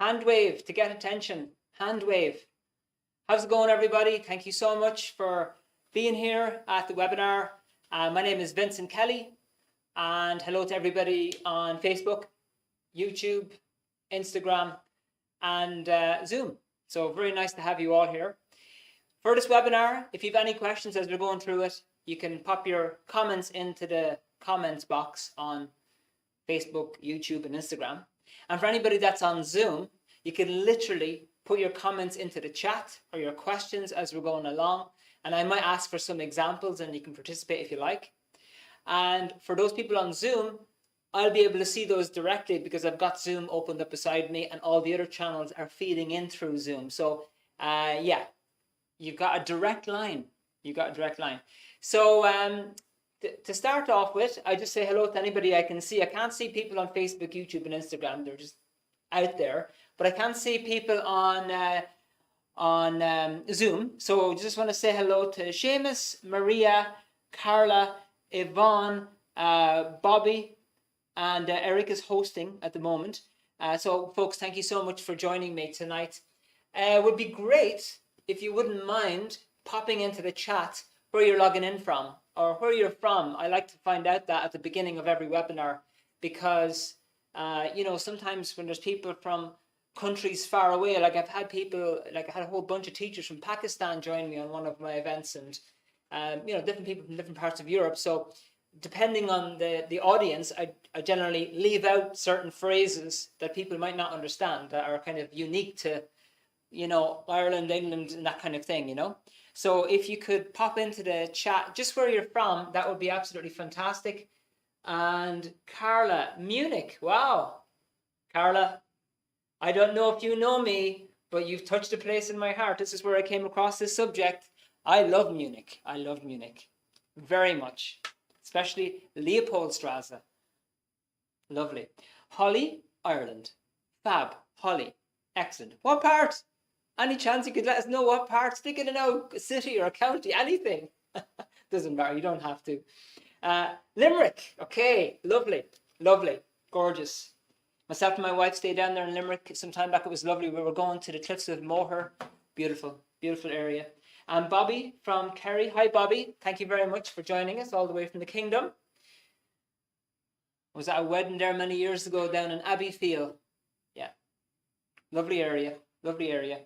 Hand wave to get attention. Hand wave. How's it going, everybody? Thank you so much for being here at the webinar. My name is Vincent Kelly, and hello to everybody on Facebook, YouTube, Instagram, and Zoom. So very nice to have you all here. For this webinar, if you have any questions as we're going through it, you can pop your comments into the comments box on Facebook, YouTube, and Instagram. And for anybody that's on Zoom, you can literally put your comments into the chat or your questions as we're going along. And I might ask for some examples and you can participate if you like. And for those people on Zoom, I'll be able to see those directly because I've got Zoom opened up beside me and all the other channels are feeding in through Zoom. So yeah, you've got a direct line. So to start off with, I just say hello to anybody I can see. I can't see people on Facebook, YouTube, and Instagram. They're just out there. But I can see people on Zoom. So just want to say hello to Seamus, Maria, Carla, Yvonne, Bobby, and Eric is hosting at the moment. So folks, thank you so much for joining me tonight. It would be great if you wouldn't mind popping into the chat where you're logging in from or where you're from. I like to find out that at the beginning of every webinar because, you know, sometimes when there's people from countries far away, like I've had people, like I had a whole bunch of teachers from Pakistan join me on one of my events and, you know, different people from different parts of Europe. So depending on the audience, I generally leave out certain phrases that people might not understand that are kind of unique to, you know, Ireland, England, and that kind of thing, you know. So if you could pop into the chat just where you're from, that would be absolutely fantastic. And Carla, Munich, wow. Carla, I don't know if you know me, but you've touched a place in my heart. This is where I came across this subject. I love Munich. I love Munich very much, especially Leopoldstrasse. Lovely. Holly, Ireland. Fab, Holly. Excellent. What part? Any chance you could let us know what part? Stick it in a city or a county, anything. Doesn't matter, you don't have to. Limerick. Okay, lovely, lovely, gorgeous. Myself and my wife stayed down there in Limerick some time back. It was lovely. We were going to the cliffs of Moher. Beautiful, beautiful area. And Bobby from Kerry. Hi, Bobby. Thank you very much for joining us all the way from the Kingdom. I was at a wedding there many years ago down in Abbeyfield. Yeah, lovely area, lovely area.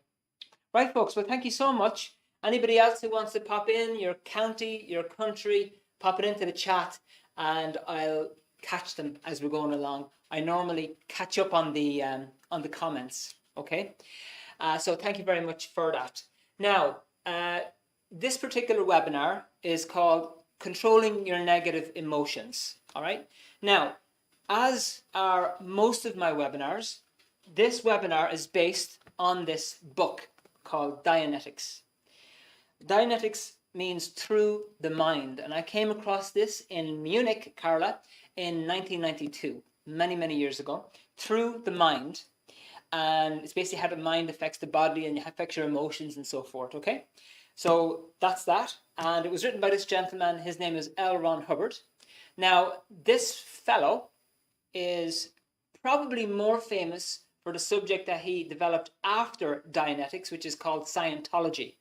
Right, folks, well, thank you so much. Anybody else who wants to pop in, your county, your country, pop it into the chat and I'll catch them as we're going along. I normally catch up on the comments, okay? So thank you very much for that. Now, this particular webinar is called Controlling Your Negative Emotions, all right? Now, as are most of my webinars, this webinar is based on this book called Dianetics. Dianetics means through the mind, and I came across this in Munich, Carla, in 1992, many years ago, through the mind. And it's basically how the mind affects the body and affects your emotions and so forth, okay? So that's that. And it was written by this gentleman. His name is L. Ron Hubbard. Now, this fellow is probably more famous for the subject that he developed after Dianetics, which is called Scientology.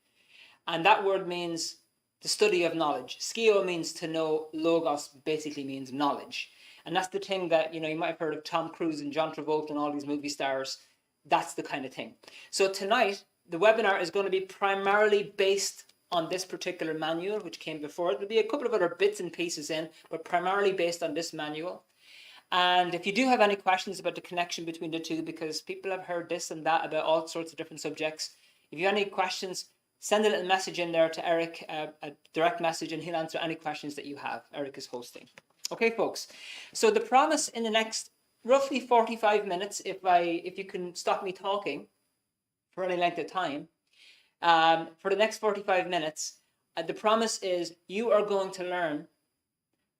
And that word means the study of knowledge. Skio means to know, logos basically means knowledge. And that's the thing that, you know, you might have heard of Tom Cruise and John Travolta and all these movie stars. That's the kind of thing. So tonight, the webinar is going to be primarily based on this particular manual, which came before it. There'll be a couple of other bits and pieces in, but primarily based on this manual. And if you do have any questions about the connection between the two, because people have heard this and that about all sorts of different subjects, if you have any questions, send a little message in there to Eric, a direct message, and he'll answer any questions that you have. Eric is hosting. Okay, folks. So the promise in the next roughly 45 minutes, if you can stop me talking for any length of time, for the next 45 minutes, the promise is you are going to learn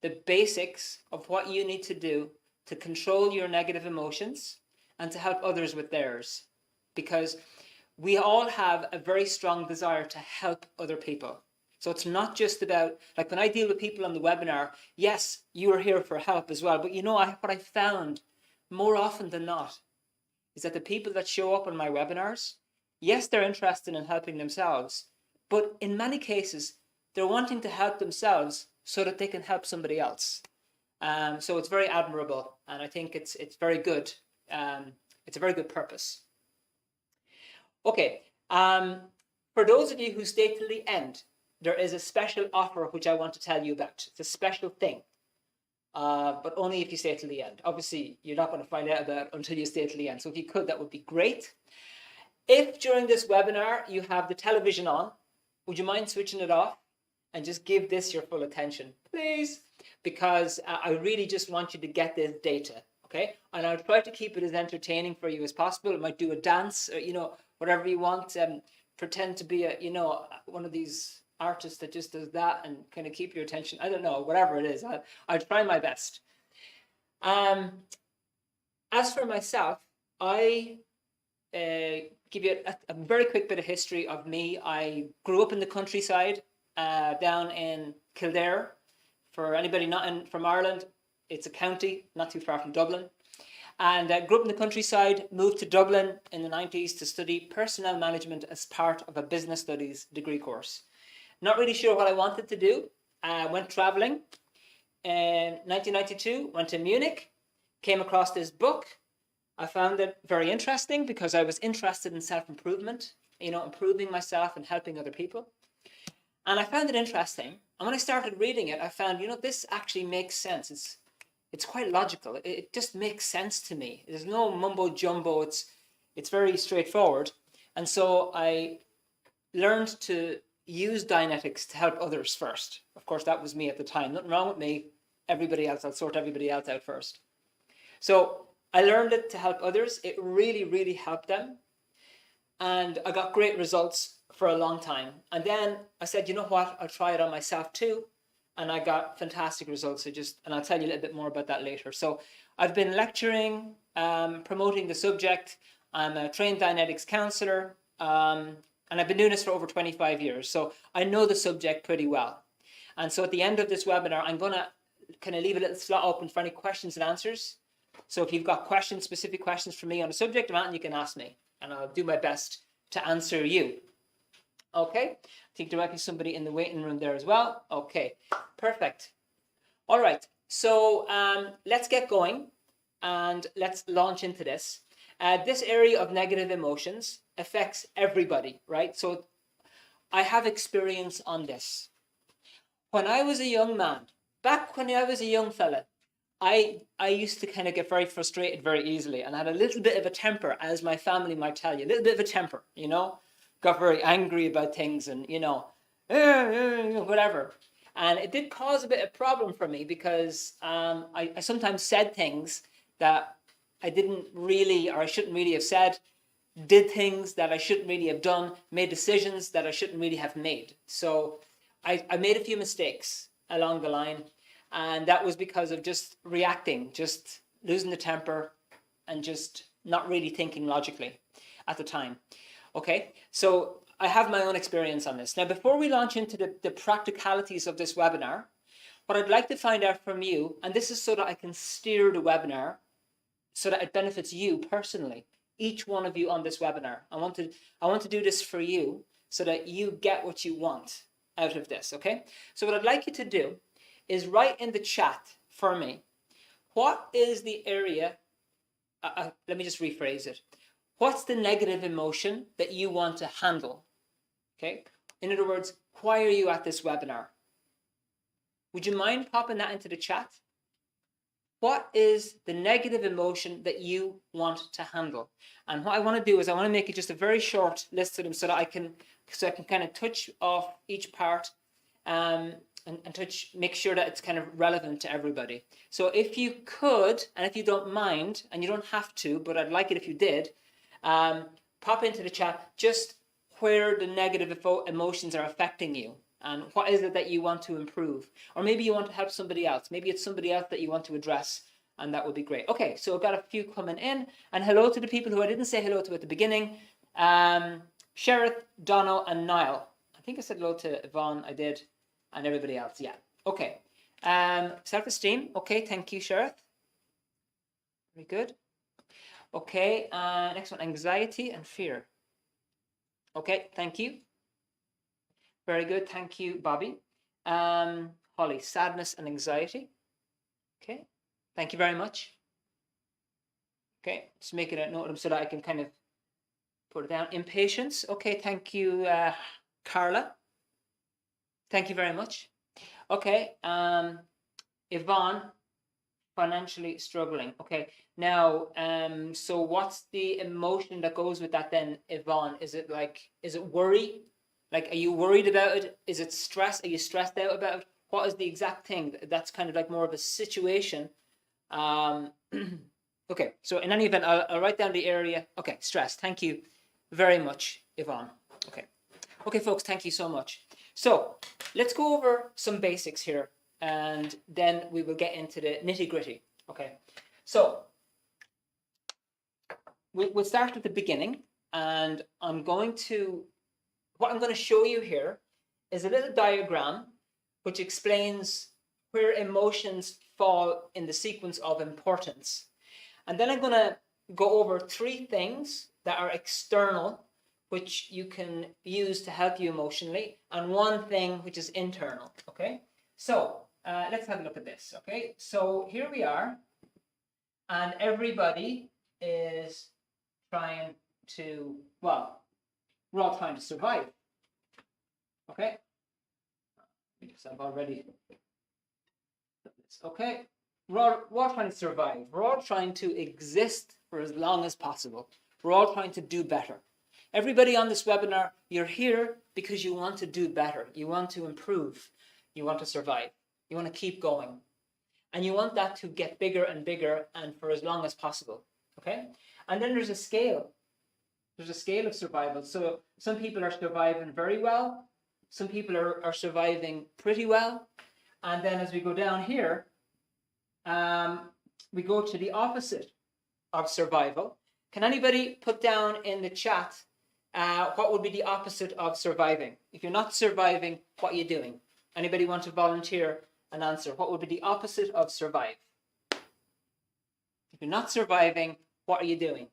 the basics of what you need to do to control your negative emotions and to help others with theirs. Because we all have a very strong desire to help other people. So it's not just about, like when I deal with people on the webinar, yes, you are here for help as well. But you know what I found more often than not is that the people that show up on my webinars, yes, they're interested in helping themselves, but in many cases, they're wanting to help themselves so that they can help somebody else. So it's very admirable, and I think it's very good. It's a very good purpose. Okay, for those of you who stay till the end, there is a special offer which I want to tell you about. It's a special thing, but only if you stay till the end. Obviously, you're not going to find out about it until you stay till the end. So if you could, that would be great. If during this webinar you have the television on, would you mind switching it off and just give this your full attention, please? Because I really just want you to get this data, okay? And I'll try to keep it as entertaining for you as possible. I might do a dance, or, whatever you want. Pretend to be one of these artists that just does that and kind of keep your attention. I don't know, whatever it is. I'll try my best. As for myself, I give you a very quick bit of history of me. I grew up in the countryside down in Kildare. For anybody not from Ireland, it's a county not too far from Dublin. And grew up in the countryside, moved to Dublin in the 90s to study personnel management as part of a business studies degree course. Not really sure what I wanted to do. Went traveling in 1992, went to Munich, came across this book. I found it very interesting because I was interested in self-improvement, improving myself and helping other people. And I found it interesting. And when I started reading it, I found, this actually makes sense. It's quite logical. It just makes sense to me. There's no mumbo jumbo. It's very straightforward. And so I learned to use Dianetics to help others first. Of course, that was me at the time. Nothing wrong with me. Everybody else, I'll sort everybody else out first. So I learned it to help others. It really, really helped them. And I got great results for a long time. And then I said, you know what? I'll try it on myself too. And I got fantastic results. And I'll tell you a little bit more about that later. So I've been lecturing, promoting the subject. I'm a trained Dianetics counselor. And I've been doing this for over 25 years. So I know the subject pretty well. And so at the end of this webinar, I'm going to kind of leave a little slot open for any questions and answers. So if you've got questions, specific questions for me on the subject, you can ask me. And I'll do my best to answer you. Okay, I think there might be somebody in the waiting room there as well. Okay, perfect. All right, so let's get going and let's launch into this. This area of negative emotions affects everybody, right? So I have experience on this. When I was a young man, back when I was a young fella, I used to kind of get very frustrated very easily and had a little bit of a temper, as my family might tell you, a little bit of a temper, got very angry about things and, whatever. And it did cause a bit of problem for me because I sometimes said things that I didn't really, or I shouldn't really have said, did things that I shouldn't really have done, made decisions that I shouldn't really have made. So I made a few mistakes along the line. And that was because of just reacting, just losing the temper and just not really thinking logically at the time. Okay, so I have my own experience on this. Now, before we launch into the practicalities of this webinar, what I'd like to find out from you, and this is so that I can steer the webinar so that it benefits you personally, each one of you on this webinar. I want to do this for you so that you get what you want out of this, okay? So what I'd like you to do is write in the chat for me, what is the area, let me just rephrase it. What's the negative emotion that you want to handle? Okay. In other words, why are you at this webinar? Would you mind popping that into the chat? What is the negative emotion that you want to handle? And what I want to do is I want to make it just a very short list of them so that I can kind of touch off each part and make sure that it's kind of relevant to everybody. So if you could, and if you don't mind, and you don't have to, but I'd like it if you did, pop into the chat just where the negative emotions are affecting you and what is it that you want to improve, or maybe you want to help somebody else. Maybe it's somebody else that you want to address, and that would be great. Okay, so I've got a few coming in, and hello to the people who I didn't say hello to at the beginning. Sheriff, Dono, and Niall. I think I said hello to Yvonne, I did, and everybody else, yeah. Okay, self-esteem, okay, thank you, Sheriff. Very good. Okay, next one, anxiety and fear. Okay, thank you. Very good, thank you, Bobby. Holly, sadness and anxiety. Okay, thank you very much. Okay, just making a note of them so that I can kind of put it down. Impatience. Okay, thank you, Carla. Thank you very much. Okay, Yvonne, financially struggling. Okay, now, so what's the emotion that goes with that then, Yvonne? Is it worry? Like, are you worried about it? Is it stress? Are you stressed out about it? What is the exact thing? That's kind of like more of a situation. Okay, so in any event, I'll write down the area. Okay, stress. Thank you very much, Yvonne. Okay, folks, thank you so much. So let's go over some basics here, and then we will get into the nitty-gritty. Okay, so we'll start at the beginning, and what I'm going to show you here is a little diagram which explains where emotions fall in the sequence of importance. And then I'm going to go over 3 things that are external, which you can use to help you emotionally, and 1 thing which is internal. Okay, so let's have a look at this. Okay, so here we are, and everybody is trying to, well, we're all trying to survive. Okay, because I've already done this. Okay, we're all trying to survive. We're all trying to exist for as long as possible. We're all trying to do better. Everybody on this webinar, you're here because you want to do better. You want to improve. You want to survive. You want to keep going. And you want that to get bigger and bigger and for as long as possible. Okay? And then there's a scale. There's a scale of survival. So some people are surviving very well. Some people are surviving pretty well. And then as we go down here, we go to the opposite of survival. Can anybody put down in the chat what would be the opposite of surviving? If you're not surviving, what are you doing? Anybody want to volunteer an answer? What would be the opposite of survive? If you're not surviving, what are you doing?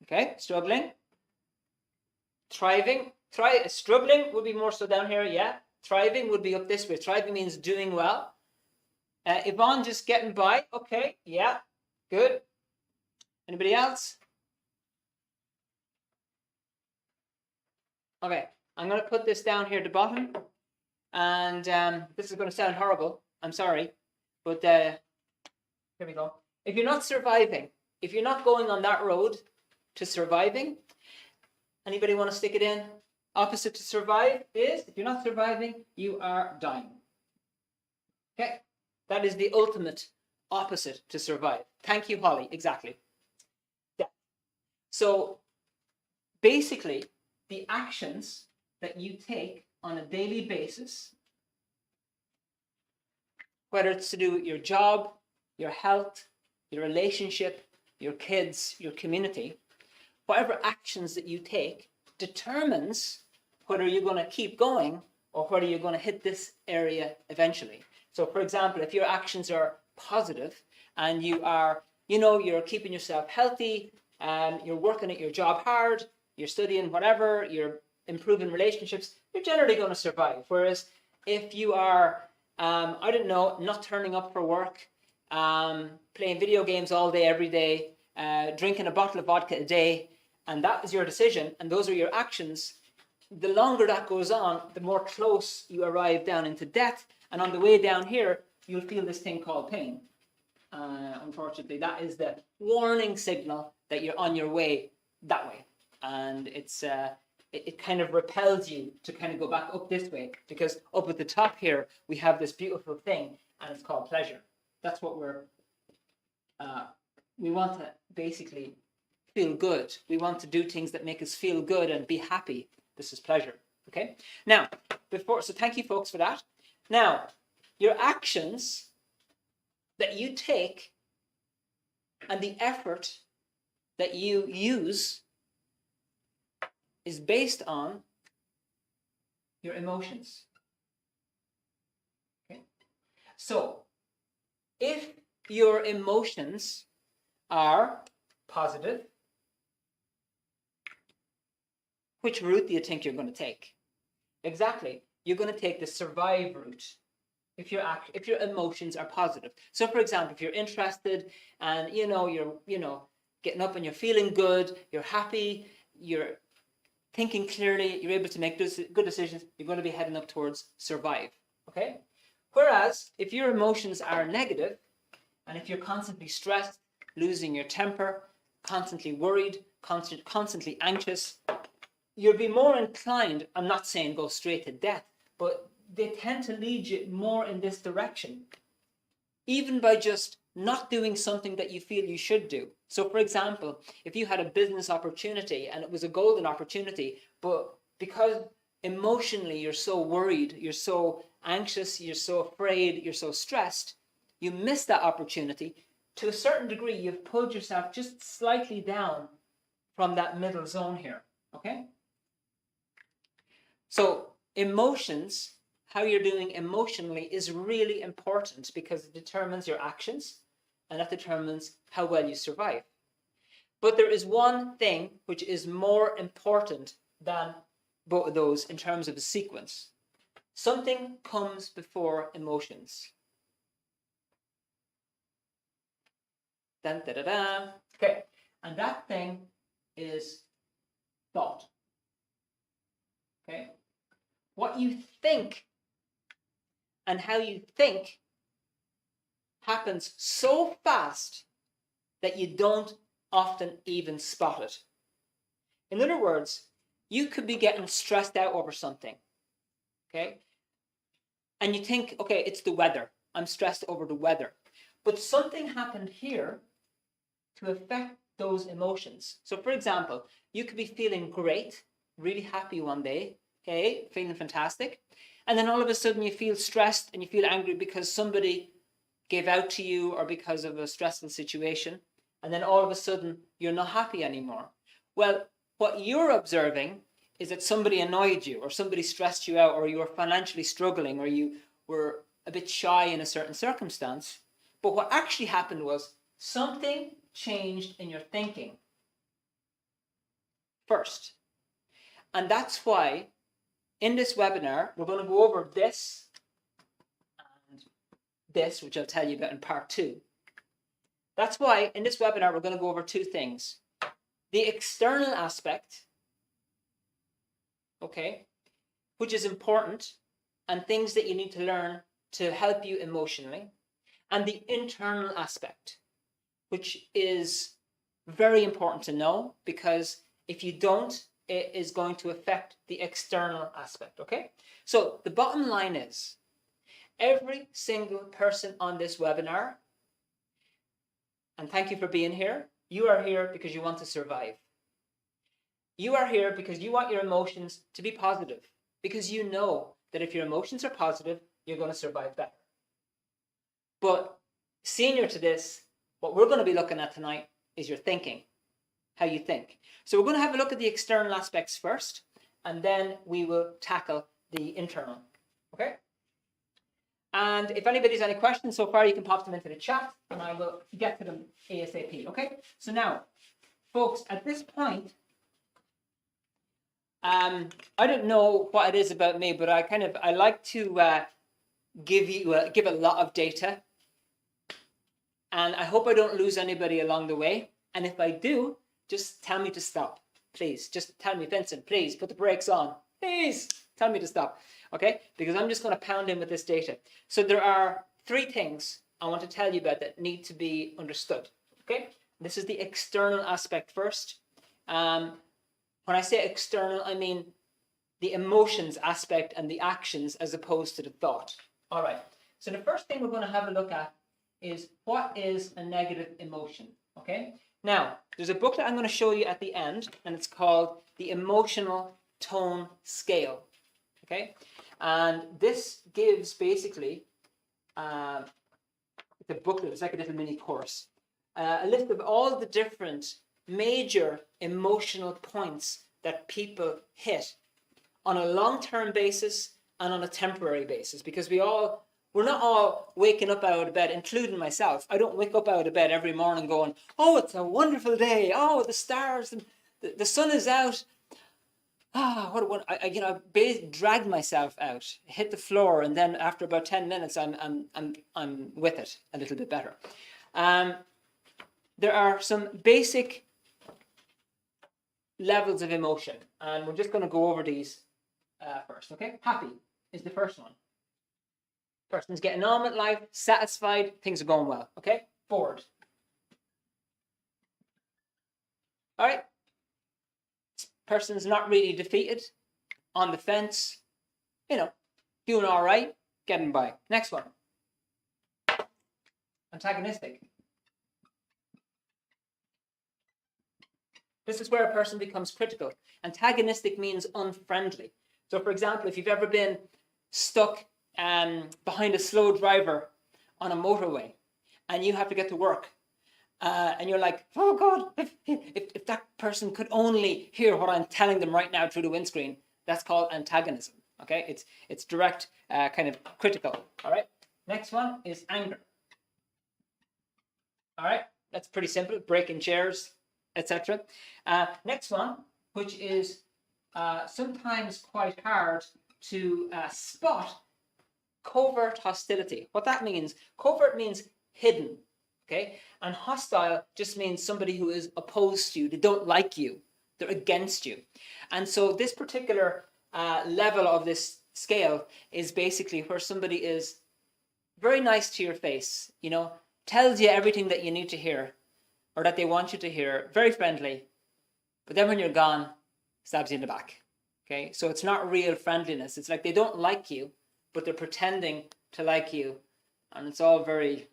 Okay, struggling. Thriving. Struggling would be more so down here, yeah. Thriving would be up this way. Thriving means doing well. Yvonne, just getting by. Okay, yeah, good. Anybody else? Okay, I'm going to put this down here at the bottom. And this is going to sound horrible. I'm sorry. But here we go. If you're not surviving, if you're not going on that road to surviving, anybody want to stick it in? Opposite to survive is, if you're not surviving, you are dying. Okay? That is the ultimate opposite to survive. Thank you, Holly. Exactly. Yeah. So basically, the actions that you take on a daily basis, whether it's to do with your job, your health, your relationship, your kids, your community, whatever actions that you take determines whether you're going to keep going or whether you're going to hit this area eventually. So for example, if your actions are positive and you are, you're keeping yourself healthy, you're working at your job hard, you're studying whatever, you're improving relationships, you're generally going to survive. Whereas if you are, not turning up for work, playing video games all day, every day, drinking a bottle of vodka a day, and that is your decision, and those are your actions, the longer that goes on, the more close you arrive down into death, and on the way down here, you'll feel this thing called pain. Unfortunately, that is the warning signal that you're on your way that way. And it kind of repels you to kind of go back up this way, because up at the top here, we have this beautiful thing, and it's called pleasure. That's what we want to basically feel good. We want to do things that make us feel good and be happy. This is pleasure. Okay? Now, so thank you folks for that. Now, your actions that you take and the effort that you use is based on your emotions. Okay? So, if your emotions are positive, which route do you think you're going to take? Exactly. You're going to take the survive route if your emotions are positive. So for example, if you're interested and you're getting up and you're feeling good, you're happy, you're thinking clearly, you're able to make good decisions, you're going to be heading up towards survive. Okay? Whereas if your emotions are negative, and if you're constantly stressed, losing your temper, constantly worried, constantly anxious, you'll be more inclined, I'm not saying go straight to death, but they tend to lead you more in this direction, even by just not doing something that you feel you should do. So for example, if you had a business opportunity and it was a golden opportunity, but because emotionally you're so worried, you're so anxious, you're so afraid, you're so stressed, you miss that opportunity. To a certain degree, you've pulled yourself just slightly down from that middle zone here. Okay? So emotions, how you're doing emotionally, is really important because it determines your actions and that determines how well you survive. But there is one thing which is more important than both of those in terms of a sequence. Something comes before emotions. Dun, da, da, da. Okay, and that thing is thought. Okay, what you think and how you think happens so fast that you don't often even spot it. In other words, you could be getting stressed out over something, okay? And you think, okay, it's the weather. I'm stressed over the weather. But something happened here to affect those emotions. So for example, you could be feeling great, really happy one day, okay, feeling fantastic. And then all of a sudden you feel stressed and you feel angry because somebody gave out to you or because of a stressful situation. And then all of a sudden you're not happy anymore. Well, what you're observing is that somebody annoyed you or somebody stressed you out or you were financially struggling or you were a bit shy in a certain circumstance. But what actually happened was something changed in your thinking first. And that's why in this webinar, we're going to go over this and this, which I'll tell you about in part 2. That's why in this webinar, we're going to go over 2 things. The external aspect, okay, which is important, and things that you need to learn to help you emotionally, and the internal aspect, which is very important to know because if you don't, it is going to affect the external aspect, okay? So the bottom line is every single person on this webinar, and thank you for being here, you are here because you want to survive. You are here because you want your emotions to be positive, because you know that if your emotions are positive, you're going to survive better. But senior to this, what we're going to be looking at tonight is your thinking, how you think. So we're going to have a look at the external aspects first, and then we will tackle the internal, okay? And if anybody's any questions so far, you can pop them into the chat, and I will get to them ASAP, okay? So now, folks, at this point, I don't know what it is about me, but I like to give a lot of data, and I hope I don't lose anybody along the way. And if I do, just tell me to stop, please. Just tell me, Vincent, please put the brakes on. Please tell me to stop, okay? Because I'm just going to pound in with this data. So there are 3 things I want to tell you about that need to be understood, okay? This is the external aspect first. When I say external, I mean the emotions aspect and the actions as opposed to the thought. All right. So the first thing we're going to have a look at is what is a negative emotion, okay? Now, there's a book that I'm going to show you at the end, and it's called The Emotional Tone Scale, okay? And this gives basically, the booklet, it's like a little mini course, a list of all the different major emotional points that people hit on a long-term basis and on a temporary basis, because we all We're not all waking up out of bed, including myself. I don't wake up out of bed every morning going, oh, it's a wonderful day. Oh, the stars, the sun is out. What a one! I dragged myself out, hit the floor, and then after about 10 minutes, I'm with it a little bit better. There are some basic levels of emotion, and we're just going to go over these first. Okay, happy is the first one. Person's getting on with life, satisfied, things are going well. Okay, bored. All right. Person's not really defeated, on the fence, doing all right, getting by. Next one. Antagonistic. This is where a person becomes critical. Antagonistic means unfriendly. So, for example, if you've ever been stuck behind a slow driver on a motorway and you have to get to work, and you're like, oh God, if that person could only hear what I'm telling them right now through the windscreen, that's called antagonism. Okay, it's direct, kind of critical. All right. Next one is anger. All right, that's pretty simple. Breaking chairs, etc. Next one, which is sometimes quite hard to spot, covert hostility. What that means, covert means hidden. Okay, and hostile just means somebody who is opposed to you. They don't like you. They're against you. And so this particular level of this scale is basically where somebody is very nice to your face, tells you everything that you need to hear or that they want you to hear, very friendly. But then when you're gone, stabs you in the back. Okay, so it's not real friendliness. It's like they don't like you, but they're pretending to like you. And it's all very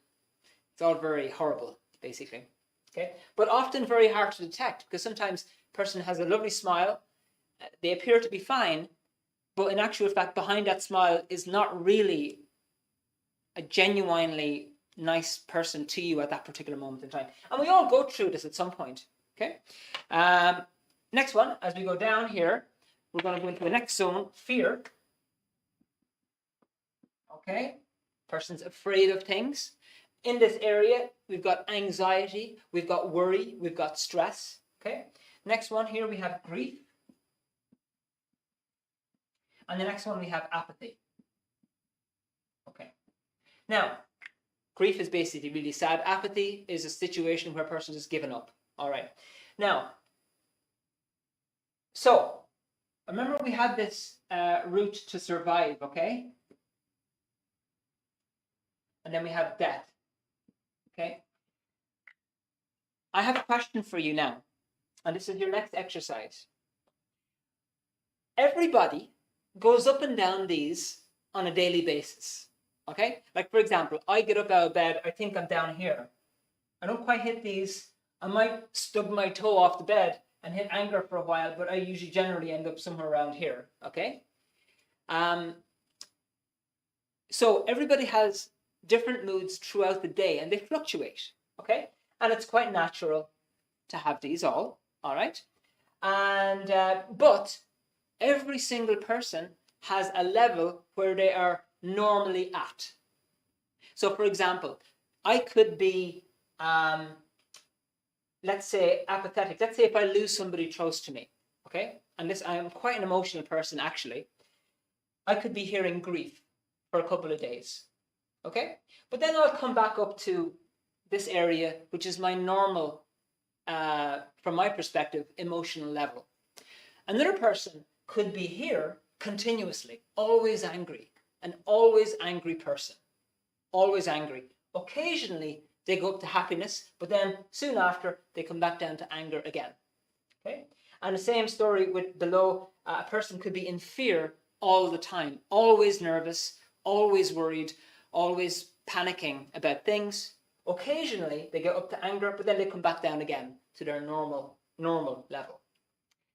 horrible, basically. Okay, but often very hard to detect because sometimes a person has a lovely smile, they appear to be fine, but in actual fact, behind that smile is not really a genuinely nice person to you at that particular moment in time. And we all go through this at some point. Okay. Next one, as we go down here, we're going to go into the next zone, fear. Okay. Person's afraid of things. In this area, we've got anxiety, we've got worry, we've got stress. Okay. Next one here, we have grief. And the next one, we have apathy. Okay. Now, grief is basically really sad. Apathy is a situation where a person has given up. All right. Now, so remember we had this route to survive, okay? And then we have death. Okay. I have a question for you now, and this is your next exercise. Everybody goes up and down these on a daily basis. Okay? Like, for example, I get up out of bed, I think I'm down here. I don't quite hit these. I might stub my toe off the bed and hit anger for a while, but I usually generally end up somewhere around here. Okay? So everybody has different moods throughout the day and they fluctuate. Okay? And it's quite natural to have these all right? And but every single person has a level where they are normally at. So for example, I could be let's say apathetic. Let's say if I lose somebody close to me, okay? And I am quite an emotional person actually. I could be hearing grief for a couple of days, okay? But then I'll come back up to this area, which is my normal, from my perspective, emotional level. Another person could be here continuously, always angry, an always angry person, always angry. Occasionally, they go up to happiness, but then soon after, they come back down to anger again. Okay? And the same story with below, a person could be in fear all the time, always nervous, always worried, always panicking about things. Occasionally, they get up to anger, but then they come back down again to their normal level.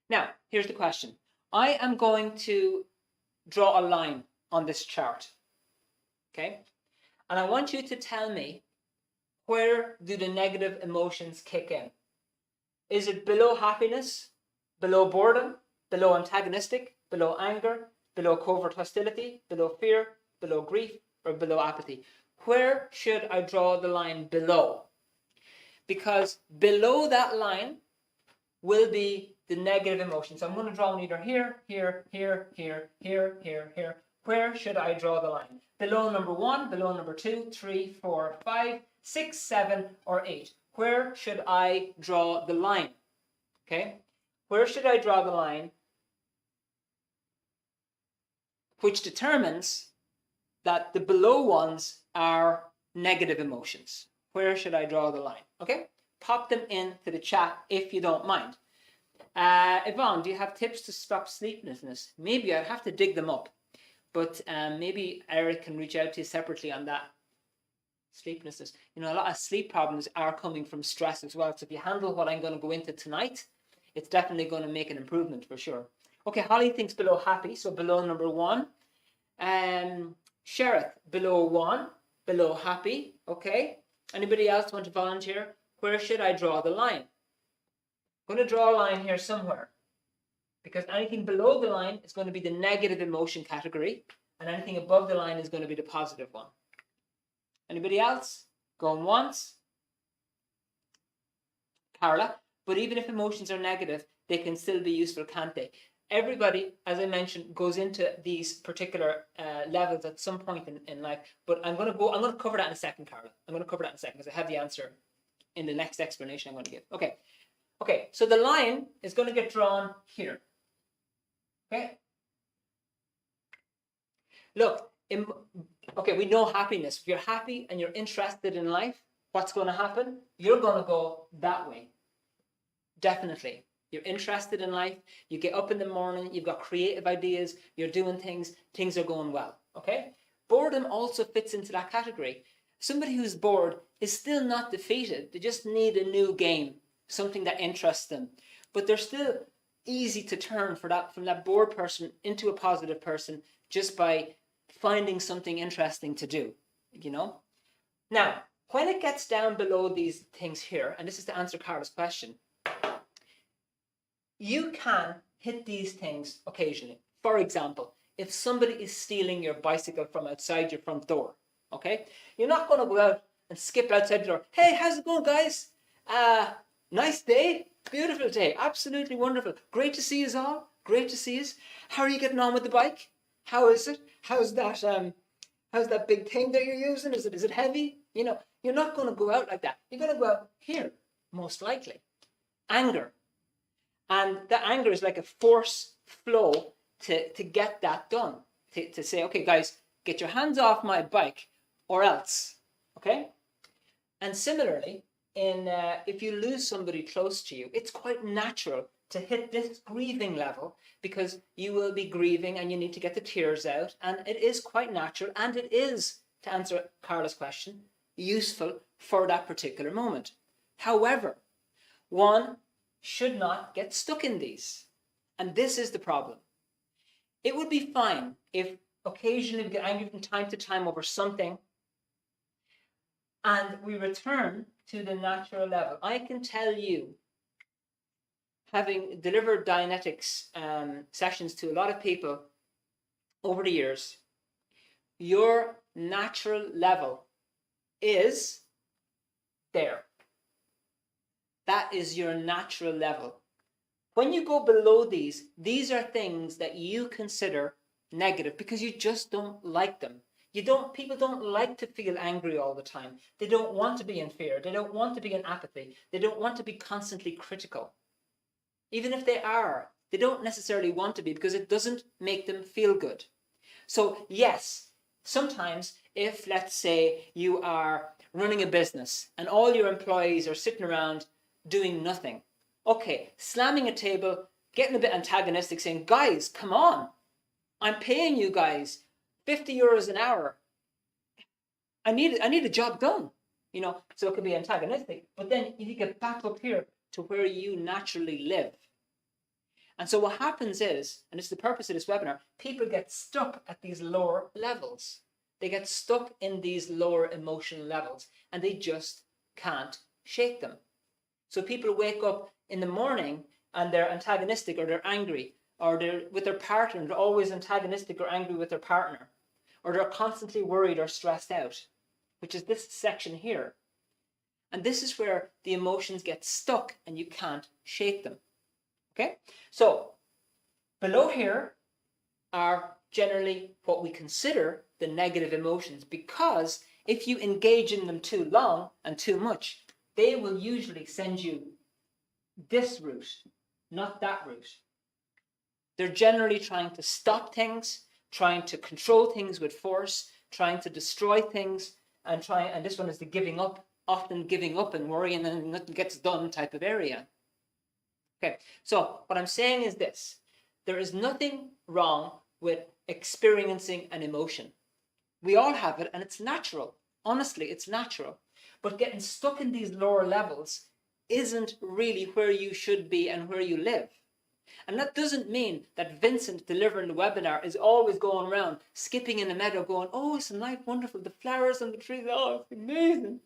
Now, here's the question. I am going to draw a line on this chart, okay? And I want you to tell me, where do the negative emotions kick in? Is it below happiness, below boredom, below antagonistic, below anger, below covert hostility, below fear, below grief, or below apathy. Where should I draw the line below? Because below that line will be the negative emotion. So I'm going to draw one either here, here, here, here, here, here, here. Where should I draw the line? Below number 1, below number 2, 3, 4, 5, 6, 7, or 8. Where should I draw the line? Okay? Where should I draw the line? Which determines that the below ones are negative emotions. Where should I draw the line? Okay? Pop them into the chat if you don't mind. Yvonne, do you have tips to stop sleeplessness? Maybe I'd have to dig them up, but maybe Eric can reach out to you separately on that. Sleeplessness. You know, a lot of sleep problems are coming from stress as well. So if you handle what I'm going to go into tonight, it's definitely going to make an improvement for sure. Okay, Holly thinks below happy, so below number 1. Sheriff, below 1, below happy. Okay. Anybody else want to volunteer? Where should I draw the line? I'm going to draw a line here somewhere, because anything below the line is going to be the negative emotion category, and anything above the line is going to be the positive one. Anybody else? Going once? Carla, but even if emotions are negative, they can still be useful, can't they? Everybody, as I mentioned, goes into these particular levels at some point in life, but I'm going to cover that in a second, Carla. I'm going to cover that in a second because I have the answer in the next explanation I'm going to give. Okay, so the line is going to get drawn here. Okay? Look, okay, we know happiness. If you're happy and you're interested in life, what's going to happen? You're going to go that way. Definitely. You're interested in life. You get up in the morning. You've got creative ideas. You're doing things. Things are going well. Okay? Boredom also fits into that category. Somebody who's bored is still not defeated. They just need a new game, something that interests them. But they're still easy to turn from that bored person into a positive person just by finding something interesting to do, you know? Now, when it gets down below these things here, and this is to answer Carla's question, you can hit these things occasionally. For example, if somebody is stealing your bicycle from outside your front door, okay? You're not going to go out and skip outside the door. Hey, how's it going, guys? Nice day, beautiful day, absolutely wonderful. Great to see you all. Great to see you. How are you getting on with the bike? How is it? How's that big thing that you're using? Is it heavy? You know, you're not going to go out like that. You're going to go out here, most likely. Anger. And that anger is like a force flow to get that done. To say, okay, guys, get your hands off my bike or else. Okay? And similarly, if you lose somebody close to you, it's quite natural to hit this grieving level because you will be grieving and you need to get the tears out. And it is quite natural, and it is, to answer Carla's question, useful for that particular moment. However, one should not get stuck in these. And this is the problem. It would be fine if occasionally we get angry from time to time over something and we return to the natural level. I can tell you, having delivered Dianetics sessions to a lot of people over the years, your natural level is there. That is your natural level. When you go below these are things that you consider negative because you just don't like them. People don't like to feel angry all the time. They don't want to be in fear. They don't want to be in apathy. They don't want to be constantly critical. Even if they are, they don't necessarily want to be because it doesn't make them feel good. So yes, sometimes if, let's say, you are running a business and all your employees are sitting around doing nothing. Okay, slamming a table, getting a bit antagonistic, saying, guys, come on. I'm paying you guys €50 an hour. I need a job done. You know, so it could be antagonistic. But then you get back up here to where you naturally live. And so what happens is, and this is the purpose of this webinar, people get stuck at these lower levels. They get stuck in these lower emotional levels and they just can't shake them. So people wake up in the morning and they're antagonistic or they're angry, or they're with their partner, they're always antagonistic or angry with their partner. or they're constantly worried or stressed out, which is this section here. And this is where the emotions get stuck and you can't shake them. Okay? So below here are generally what we consider the negative emotions, because if you engage in them too long and too much, they will usually send you this route, not that route. They're generally trying to stop things, trying to control things with force, trying to destroy things, and this one is the giving up, often giving up and worrying and nothing gets done type of area. Okay, so what I'm saying is this: there is nothing wrong with experiencing an emotion. We all have it, and it's natural. Honestly, it's natural. But getting stuck in these lower levels isn't really where you should be and where you live. And that doesn't mean that Vincent delivering the webinar is always going around, skipping in the meadow, going, oh, isn't life wonderful? The flowers and the trees, oh, it's amazing.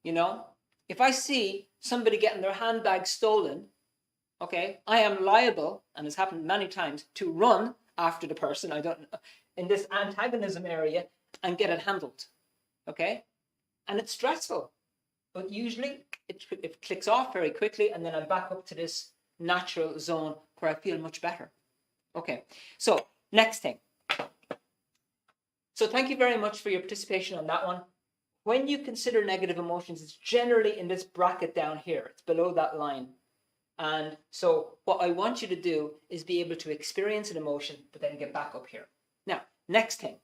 You know, if I see somebody getting their handbag stolen, okay, I am liable, and it's happened many times, to run after the person, in this antagonism area, and get it handled. Okay? And it's stressful. But usually it clicks off very quickly, and then I'm back up to this natural zone where I feel much better. Okay, so next thing. So thank you very much for your participation on that one. When you consider negative emotions, it's generally in this bracket down here. It's below that line. And so what I want you to do is be able to experience an emotion, but then get back up here. Now, next thing.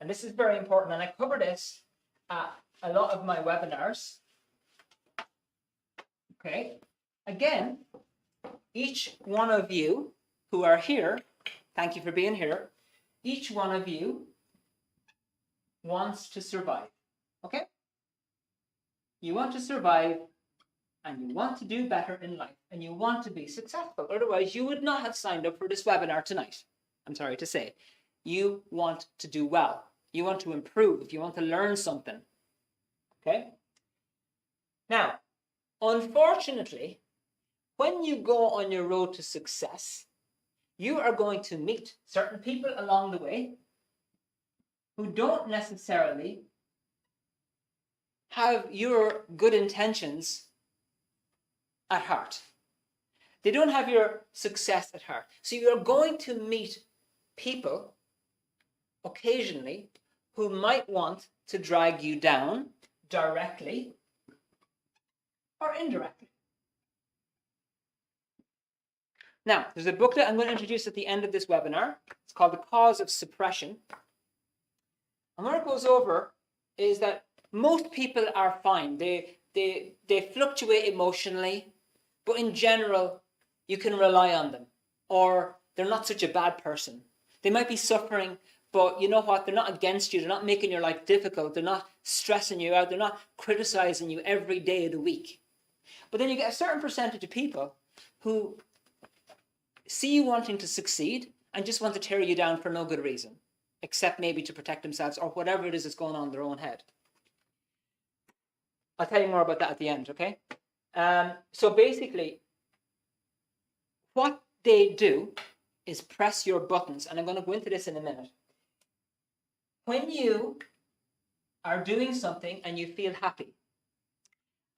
And this is very important, and I cover this at a lot of my webinars. Okay. Again, each one of you who are here, thank you for being here. Each one of you wants to survive. Okay? You want to survive, and you want to do better in life, and you want to be successful. Otherwise, you would not have signed up for this webinar tonight. I'm sorry to say. You want to do well. You want to improve. You want to learn something. Okay? Now, unfortunately, when you go on your road to success, you are going to meet certain people along the way who don't necessarily have your good intentions at heart. They don't have your success at heart. So you're going to meet people occasionally who might want to drag you down directly or indirectly. Now, there's a booklet I'm going to introduce at the end of this webinar. It's called The Cause of Suppression. And what it goes over is that most people are fine. They fluctuate emotionally, but in general, you can rely on them. Or they're not such a bad person. They might be suffering, but you know what? They're not against you. They're not making your life difficult. They're not stressing you out. They're not criticizing you every day of the week. But then you get a certain percentage of people who see you wanting to succeed and just want to tear you down for no good reason, except maybe to protect themselves or whatever it is that's going on in their own head. I'll tell you more about that at the end, okay? So basically, what they do is press your buttons, and I'm going to go into this in a minute. When you are doing something and you feel happy,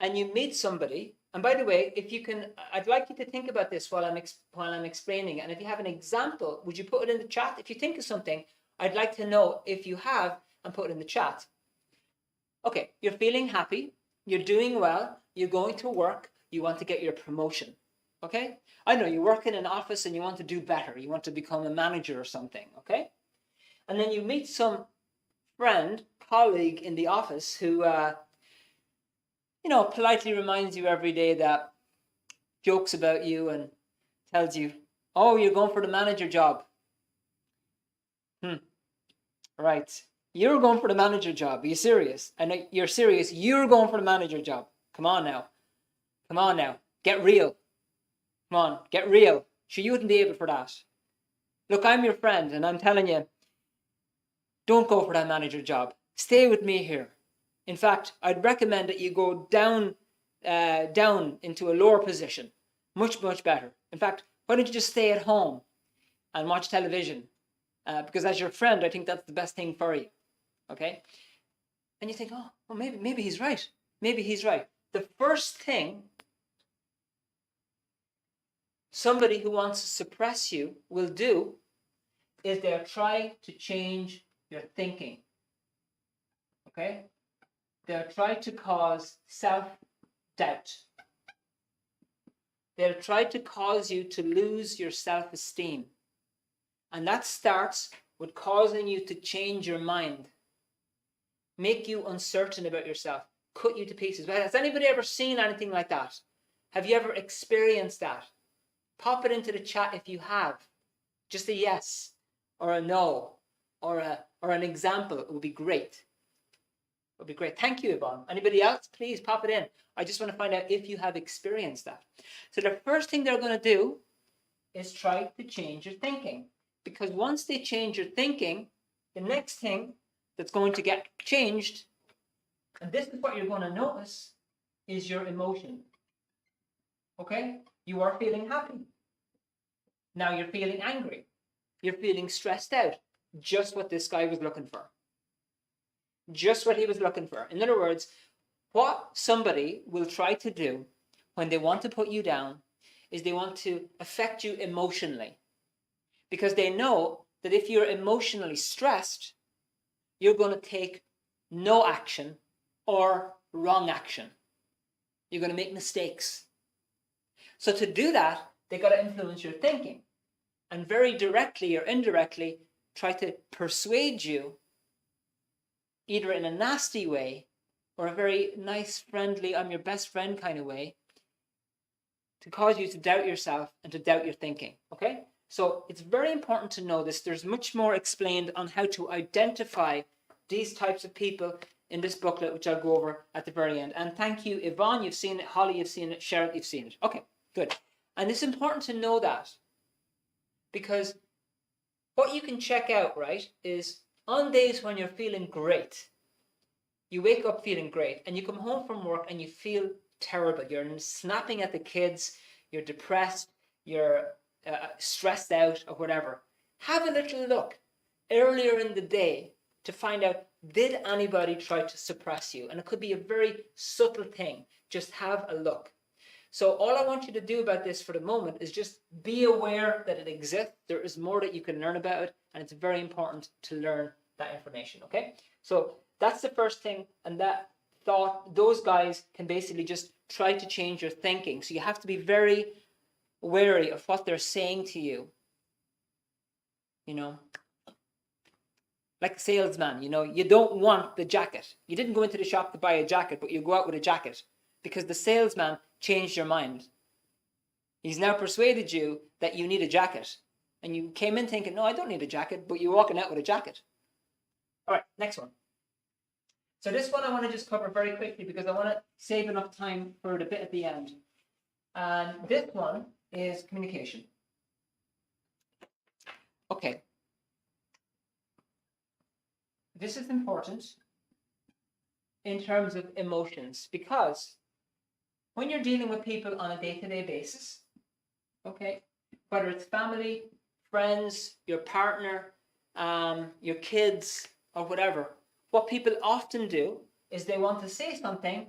and you meet somebody, and by the way, if you can, I'd like you to think about this while I'm explaining, and if you have an example, would you put it in the chat? If you think of something, I'd like to know if you have, and put it in the chat. Okay, you're feeling happy, you're doing well, you're going to work, you want to get your promotion. Okay? I know you work in an office and you want to do better. You want to become a manager or something. Okay? And then you meet some friend, colleague in the office who, politely reminds you every day that jokes about you and tells you, oh, you're going for the manager job. Right. You're going for the manager job. Are you serious? And you're serious. You're going for the manager job. Come on now. Come on now. Get real. Come on. Get real. Sure, you wouldn't be able for that. Look, I'm your friend, and I'm telling you, don't go for that manager job. Stay with me here. In fact, I'd recommend that you go down into a lower position. Much, much better. In fact, why don't you just stay at home and watch television because as your friend, I think that's the best thing for you. Okay? And you think, oh, well, maybe he's right. Maybe he's right. The first thing somebody who wants to suppress you will do is they'll try to change your thinking. Okay? They'll try to cause self-doubt. They'll try to cause you to lose your self-esteem. And that starts with causing you to change your mind, make you uncertain about yourself, cut you to pieces. Has anybody ever seen anything like that? Have you ever experienced that? Pop it into the chat if you have. Just a yes or a no or an example. It would be great. It would be great. Thank you, Yvonne. Anybody else? Please pop it in. I just want to find out if you have experienced that. So the first thing they're going to do is try to change your thinking. Because once they change your thinking, the next thing that's going to get changed, and this is what you're going to notice, is your emotion. Okay? You are feeling happy. Now you're feeling angry. You're feeling stressed out. Just what this guy was looking for. Just what he was looking for. In other words, what somebody will try to do when they want to put you down is they want to affect you emotionally. Because they know that if you're emotionally stressed, you're going to take no action or wrong action. You're going to make mistakes. So to do that, they got to influence your thinking. And very directly or indirectly try to persuade you, either in a nasty way or a very nice, friendly, I'm your best friend kind of way, to cause you to doubt yourself and to doubt your thinking. Okay? So it's very important to know this. There's much more explained on how to identify these types of people in this booklet, which I'll go over at the very end. And thank you, Yvonne, you've seen it. Holly, you've seen it. Sharon, you've seen it. Okay, good. And it's important to know that, because what you can check out, right, is on days when you're feeling great, you wake up feeling great, and you come home from work and you feel terrible. You're snapping at the kids, you're depressed, you're stressed out or whatever. Have a little look earlier in the day to find out, did anybody try to suppress you? And it could be a very subtle thing. Just have a look. So all I want you to do about this for the moment is just be aware that it exists. There is more that you can learn about it, and it's very important to learn that information, okay? So that's the first thing, and that thought, those guys can basically just try to change your thinking. So you have to be very wary of what they're saying to you. You know, like a salesman, you know, you don't want the jacket. You didn't go into the shop to buy a jacket, but you go out with a jacket because the salesman changed your mind. He's now persuaded you that you need a jacket. And you came in thinking, no, I don't need a jacket, but you're walking out with a jacket. All right, next one. So this one I want to just cover very quickly because I want to save enough time for the bit at the end. And this one is communication. Okay. This is important in terms of emotions, because when you're dealing with people on a day-to-day basis, okay, whether it's family, friends, your partner, your kids, or whatever, what people often do is they want to say something,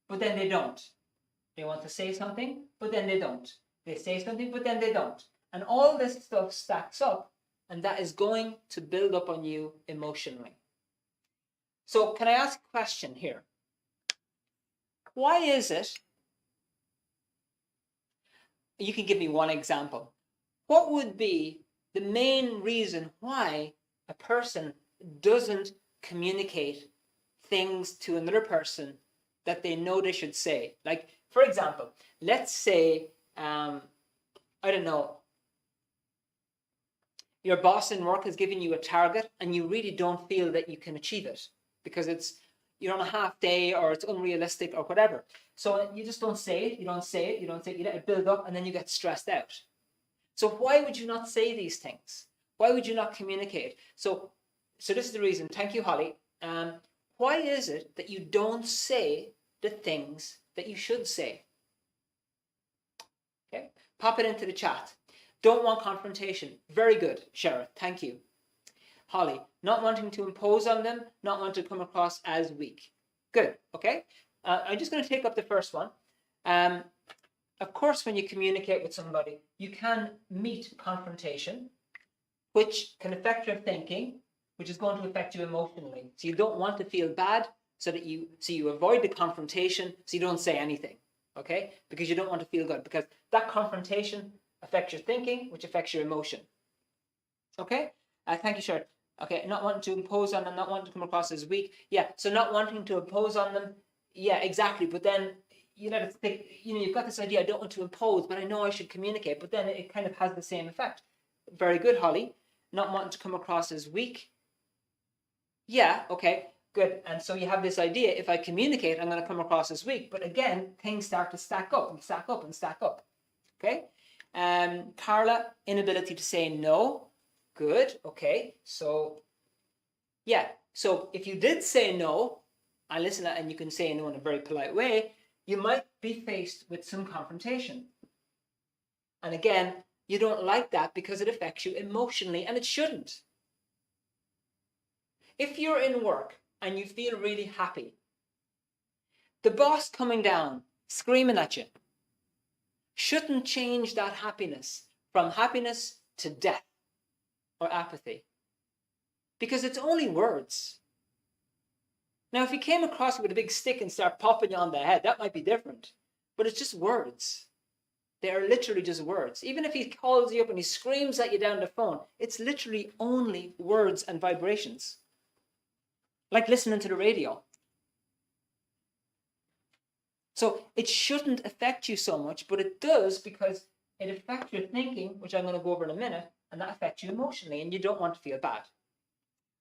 but then they don't. They want to say something, but then they don't. They say something, but then they don't. And all this stuff stacks up, and that is going to build up on you emotionally. So can I ask a question here? Why is it, you can give me one example, what would be the main reason why a person doesn't communicate things to another person that they know they should say? Like, for example, let's say, I don't know, your boss in work has given you a target and you really don't feel that you can achieve it because you're on a half day or it's unrealistic or whatever. So you just don't say it, you don't say it, you don't say it, you let it build up and then you get stressed out. So why would you not say these things? Why would you not communicate? So this is the reason. Thank you, Holly. Why is it that you don't say the things that you should say? Okay, pop it into the chat. Don't want confrontation. Very good, Sheriff. Thank you. Holly, not wanting to impose on them, not wanting to come across as weak. Good, okay? I'm just going to take up the first one. Of course, when you communicate with somebody, you can meet confrontation, which can affect your thinking, which is going to affect you emotionally. So you don't want to feel bad, so you avoid the confrontation, so you don't say anything, okay? Because you don't want to feel good, because that confrontation affects your thinking, which affects your emotion. Okay? Thank you, Sharon. Okay, not wanting to impose on them, not wanting to come across as weak. Yeah, so not wanting to impose on them. Yeah, exactly. But then you've got this idea, I don't want to impose, but I know I should communicate. But then it kind of has the same effect. Very good, Holly. Not wanting to come across as weak. Yeah, okay, good. And so you have this idea, if I communicate, I'm going to come across as weak. But again, things start to stack up and stack up and stack up. Okay? Carla, inability to say no. Good, okay. So, yeah. So if you did say no, and listen, and you can say no in a very polite way, you might be faced with some confrontation. And again, you don't like that because it affects you emotionally, and it shouldn't. If you're in work and you feel really happy, the boss coming down, screaming at you, shouldn't change that happiness from happiness to death or apathy. Because it's only words. Now, if he came across you with a big stick and started popping you on the head, that might be different. But it's just words. They are literally just words. Even if he calls you up and he screams at you down the phone, it's literally only words and vibrations. Like listening to the radio. So it shouldn't affect you so much, but it does because it affects your thinking, which I'm going to go over in a minute, and that affects you emotionally, and you don't want to feel bad.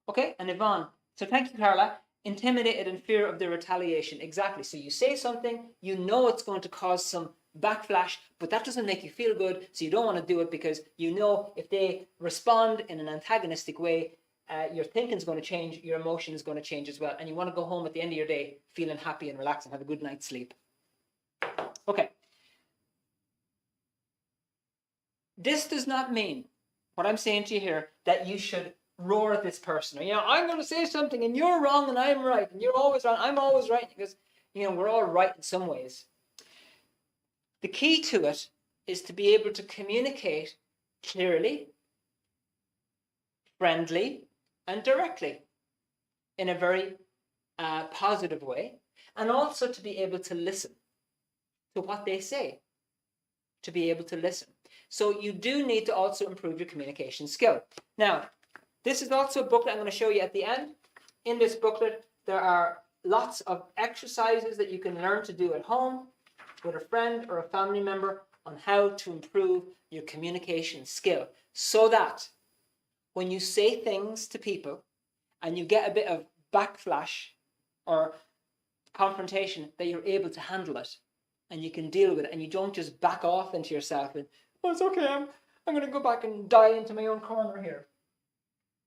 Okay, and Yvonne. So thank you, Carla. Intimidated and fear of the retaliation. Exactly. So you say something, you know it's going to cause some backlash, but that doesn't make you feel good, so you don't want to do it because you know if they respond in an antagonistic way, your thinking is going to change, your emotion is going to change as well, and you want to go home at the end of your day feeling happy and relaxed and have a good night's sleep. Okay. This does not mean, what I'm saying to you here, that you should roar at this person. Or, I'm going to say something and you're wrong and I'm right and you're always wrong. I'm always right because, we're all right in some ways. The key to it is to be able to communicate clearly, friendly, and directly in a very positive way, and also to be able to listen to what they say, to be able to listen. So you do need to also improve your communication skill. Now, this is also a booklet I'm going to show you at the end. In this booklet, there are lots of exercises that you can learn to do at home with a friend or a family member on how to improve your communication skill so that when you say things to people and you get a bit of backlash or confrontation, that you're able to handle it and you can deal with it and you don't just back off into yourself and, it's okay, I'm going to go back and die into my own corner here.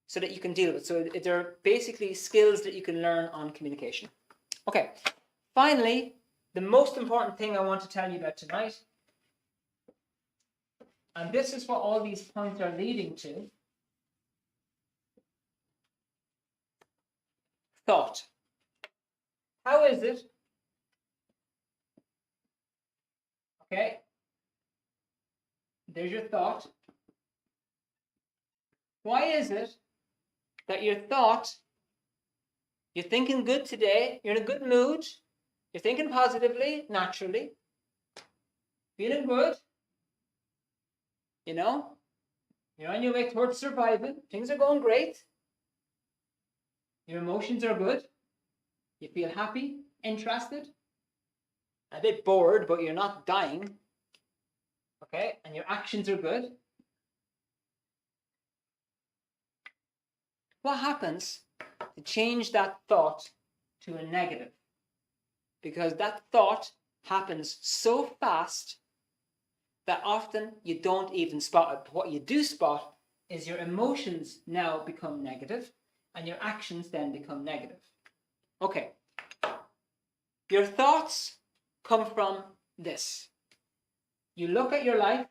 So that you can deal with it. So they're basically skills that you can learn on communication. Okay, finally, the most important thing I want to tell you about tonight, and this is what all these points are leading to, thought. How is it? Okay, there's your thought. Why is it that your thought, you're thinking good today, you're in a good mood, you're thinking positively, naturally, feeling good, you're on your way towards surviving, things are going great, your emotions are good, you feel happy, interested, a bit bored, but you're not dying, okay, and your actions are good. What happens to change that thought to a negative? Because that thought happens so fast that often you don't even spot it. What you do spot is your emotions now become negative and your actions then become negative. Okay. Your thoughts come from this. You look at your life,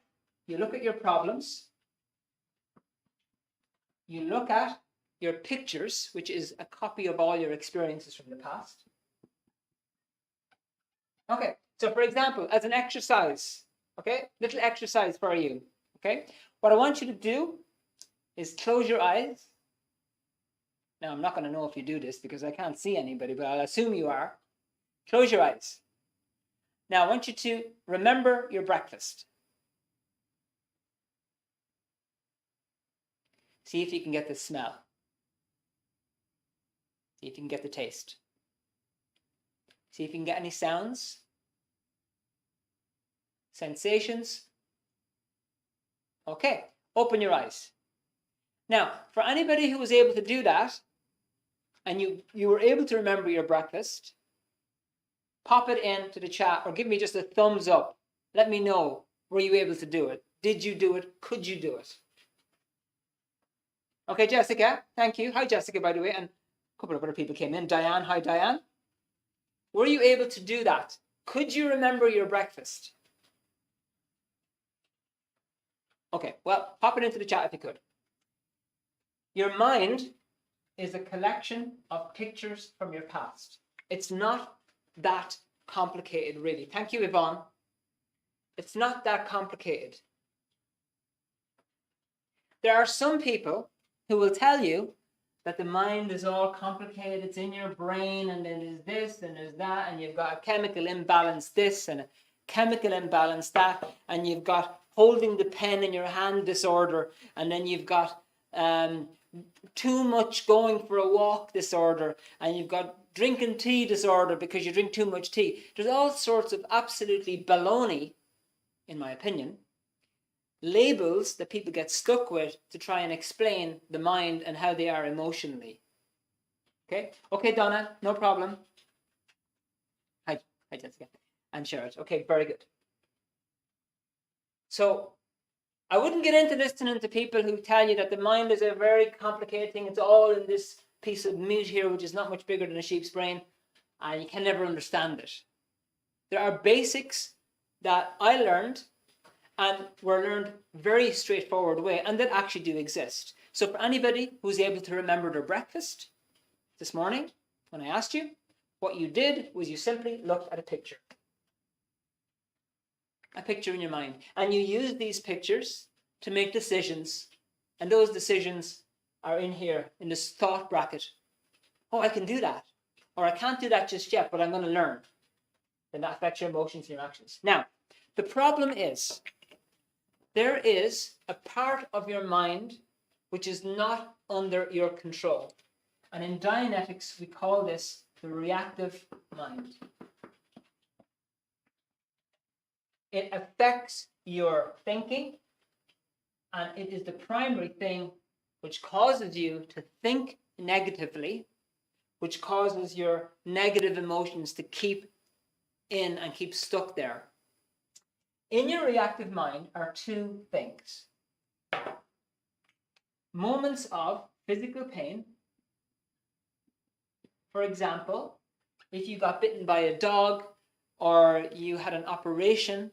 you look at your problems, you look at your pictures, which is a copy of all your experiences from the past. Okay, so for example, as an exercise, okay, little exercise for you, okay? What I want you to do is close your eyes. Now, I'm not going to know if you do this because I can't see anybody, but I'll assume you are. Close your eyes. Now, I want you to remember your breakfast. See if you can get the smell. See if you can get the taste. See if you can get any sounds, sensations. Okay, open your eyes. Now, for anybody who was able to do that, and you were able to remember your breakfast, pop it into the chat or give me just a thumbs up. Let me know, were you able to do it? Did you do it? Could you do it? Okay, Jessica, thank you. Hi, Jessica, by the way, and a couple of other people came in. Diane, hi, Diane. Were you able to do that? Could you remember your breakfast? Okay, well, pop it into the chat if you could. Your mind is a collection of pictures from your past. It's not that complicated, really. Thank you, Yvonne. It's not that complicated. There are some people who will tell you that the mind is all complicated. It's in your brain, and then there's this, and there's that, and you've got a chemical imbalance this, and a chemical imbalance that, and you've got holding the pen in your hand disorder, and then you've got too much going for a walk disorder, and you've got drinking tea disorder because you drink too much tea. There's all sorts of absolutely baloney, in my opinion, labels that people get stuck with to try and explain the mind and how they are emotionally. Okay, Donna, no problem. Hi, Jessica. And Sherrod. Okay, very good. So I wouldn't get into listening to people who tell you that the mind is a very complicated thing. It's all in this piece of meat here, which is not much bigger than a sheep's brain, and you can never understand it. There are basics that I learned and were learned very straightforward way, and that actually do exist. So for anybody who's able to remember their breakfast this morning, when I asked you, what you did was you simply looked at a picture in your mind, and you use these pictures to make decisions, and those decisions are in here, in this thought bracket. Oh, I can do that, or I can't do that just yet, but I'm going to learn. Then that affects your emotions and your actions. Now, the problem is, there is a part of your mind which is not under your control. And in Dianetics, we call this the reactive mind. It affects your thinking, and it is the primary thing which causes you to think negatively, which causes your negative emotions to keep in and keep stuck there. In your reactive mind are two things. Moments of physical pain. For example, if you got bitten by a dog, or you had an operation,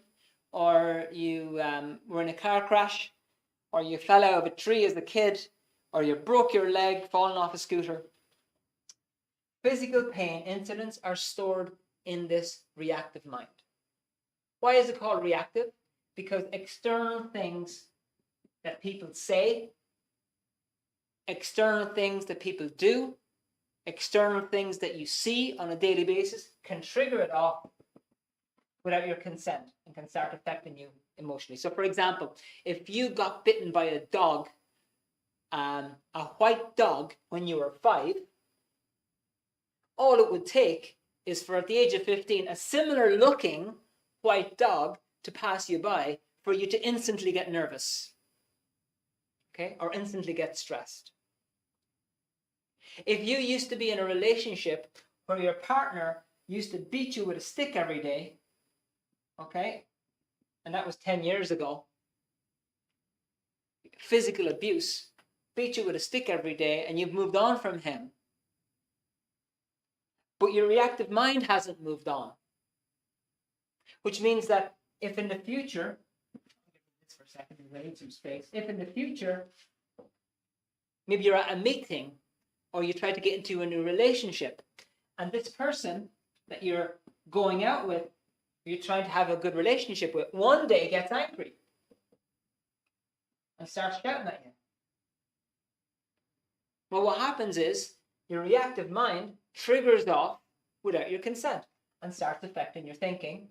or you were in a car crash, or you fell out of a tree as a kid, or you broke your leg falling off a scooter. Physical pain incidents are stored in this reactive mind. Why is it called reactive? Because external things that people say, external things that people do, external things that you see on a daily basis can trigger it off without your consent and can start affecting you emotionally. So for example, if you got bitten by a dog, a white dog, when you were 5, all it would take is for, at the age of 15, a similar looking white dog to pass you by for you to instantly get nervous, okay, or instantly get stressed. If you used to be in a relationship where your partner used to beat you with a stick every day, okay, and that was 10 years ago, physical abuse, beat you with a stick every day, and you've moved on from him, but your reactive mind hasn't moved on, which means that if in the future, for a second, I need some space. If in the future, maybe you're at a meeting or you try to get into a new relationship. And this person that you're going out with, you're trying to have a good relationship with, one day gets angry and starts shouting at you. Well, what happens is your reactive mind triggers off without your consent and starts affecting your thinking.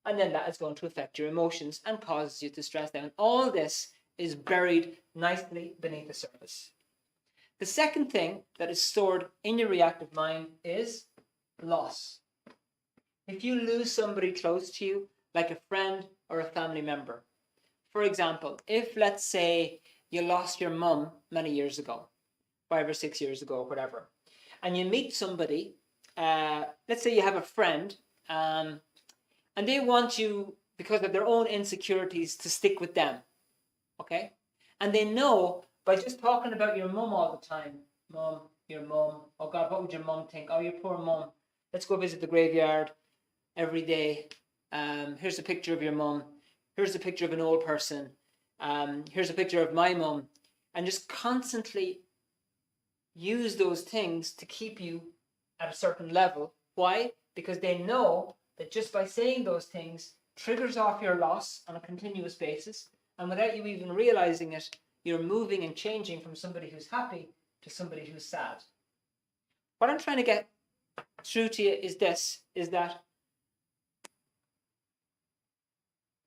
And then that is going to affect your emotions and causes you to stress down. All this is buried nicely beneath the surface. The second thing that is stored in your reactive mind is loss. If you lose somebody close to you, like a friend or a family member, for example, if let's say you lost your mum many years ago, 5 or 6 years ago, or whatever, and you meet somebody, let's say you have a friend, and they want you, because of their own insecurities, to stick with them, okay? And they know by just talking about your mum all the time, mum, your mum, oh God, what would your mum think? Oh, your poor mum. Let's go visit the graveyard every day. Here's a picture of your mum. Here's a picture of an old person. Here's a picture of my mum. And just constantly use those things to keep you at a certain level. Why? Because they know that just by saying those things triggers off your loss on a continuous basis. And without you even realizing it, you're moving and changing from somebody who's happy to somebody who's sad. What I'm trying to get through to you is this, is that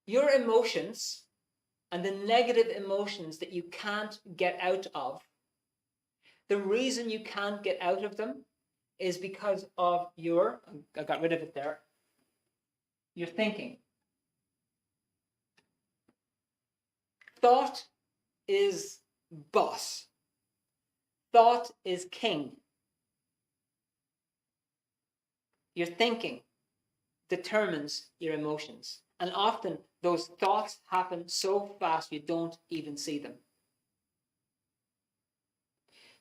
your emotions and the negative emotions that you can't get out of, the reason you can't get out of them is because of your, I got rid of it there, your thinking. Thought is boss. Thought is king. Your thinking determines your emotions. And often those thoughts happen so fast you don't even see them.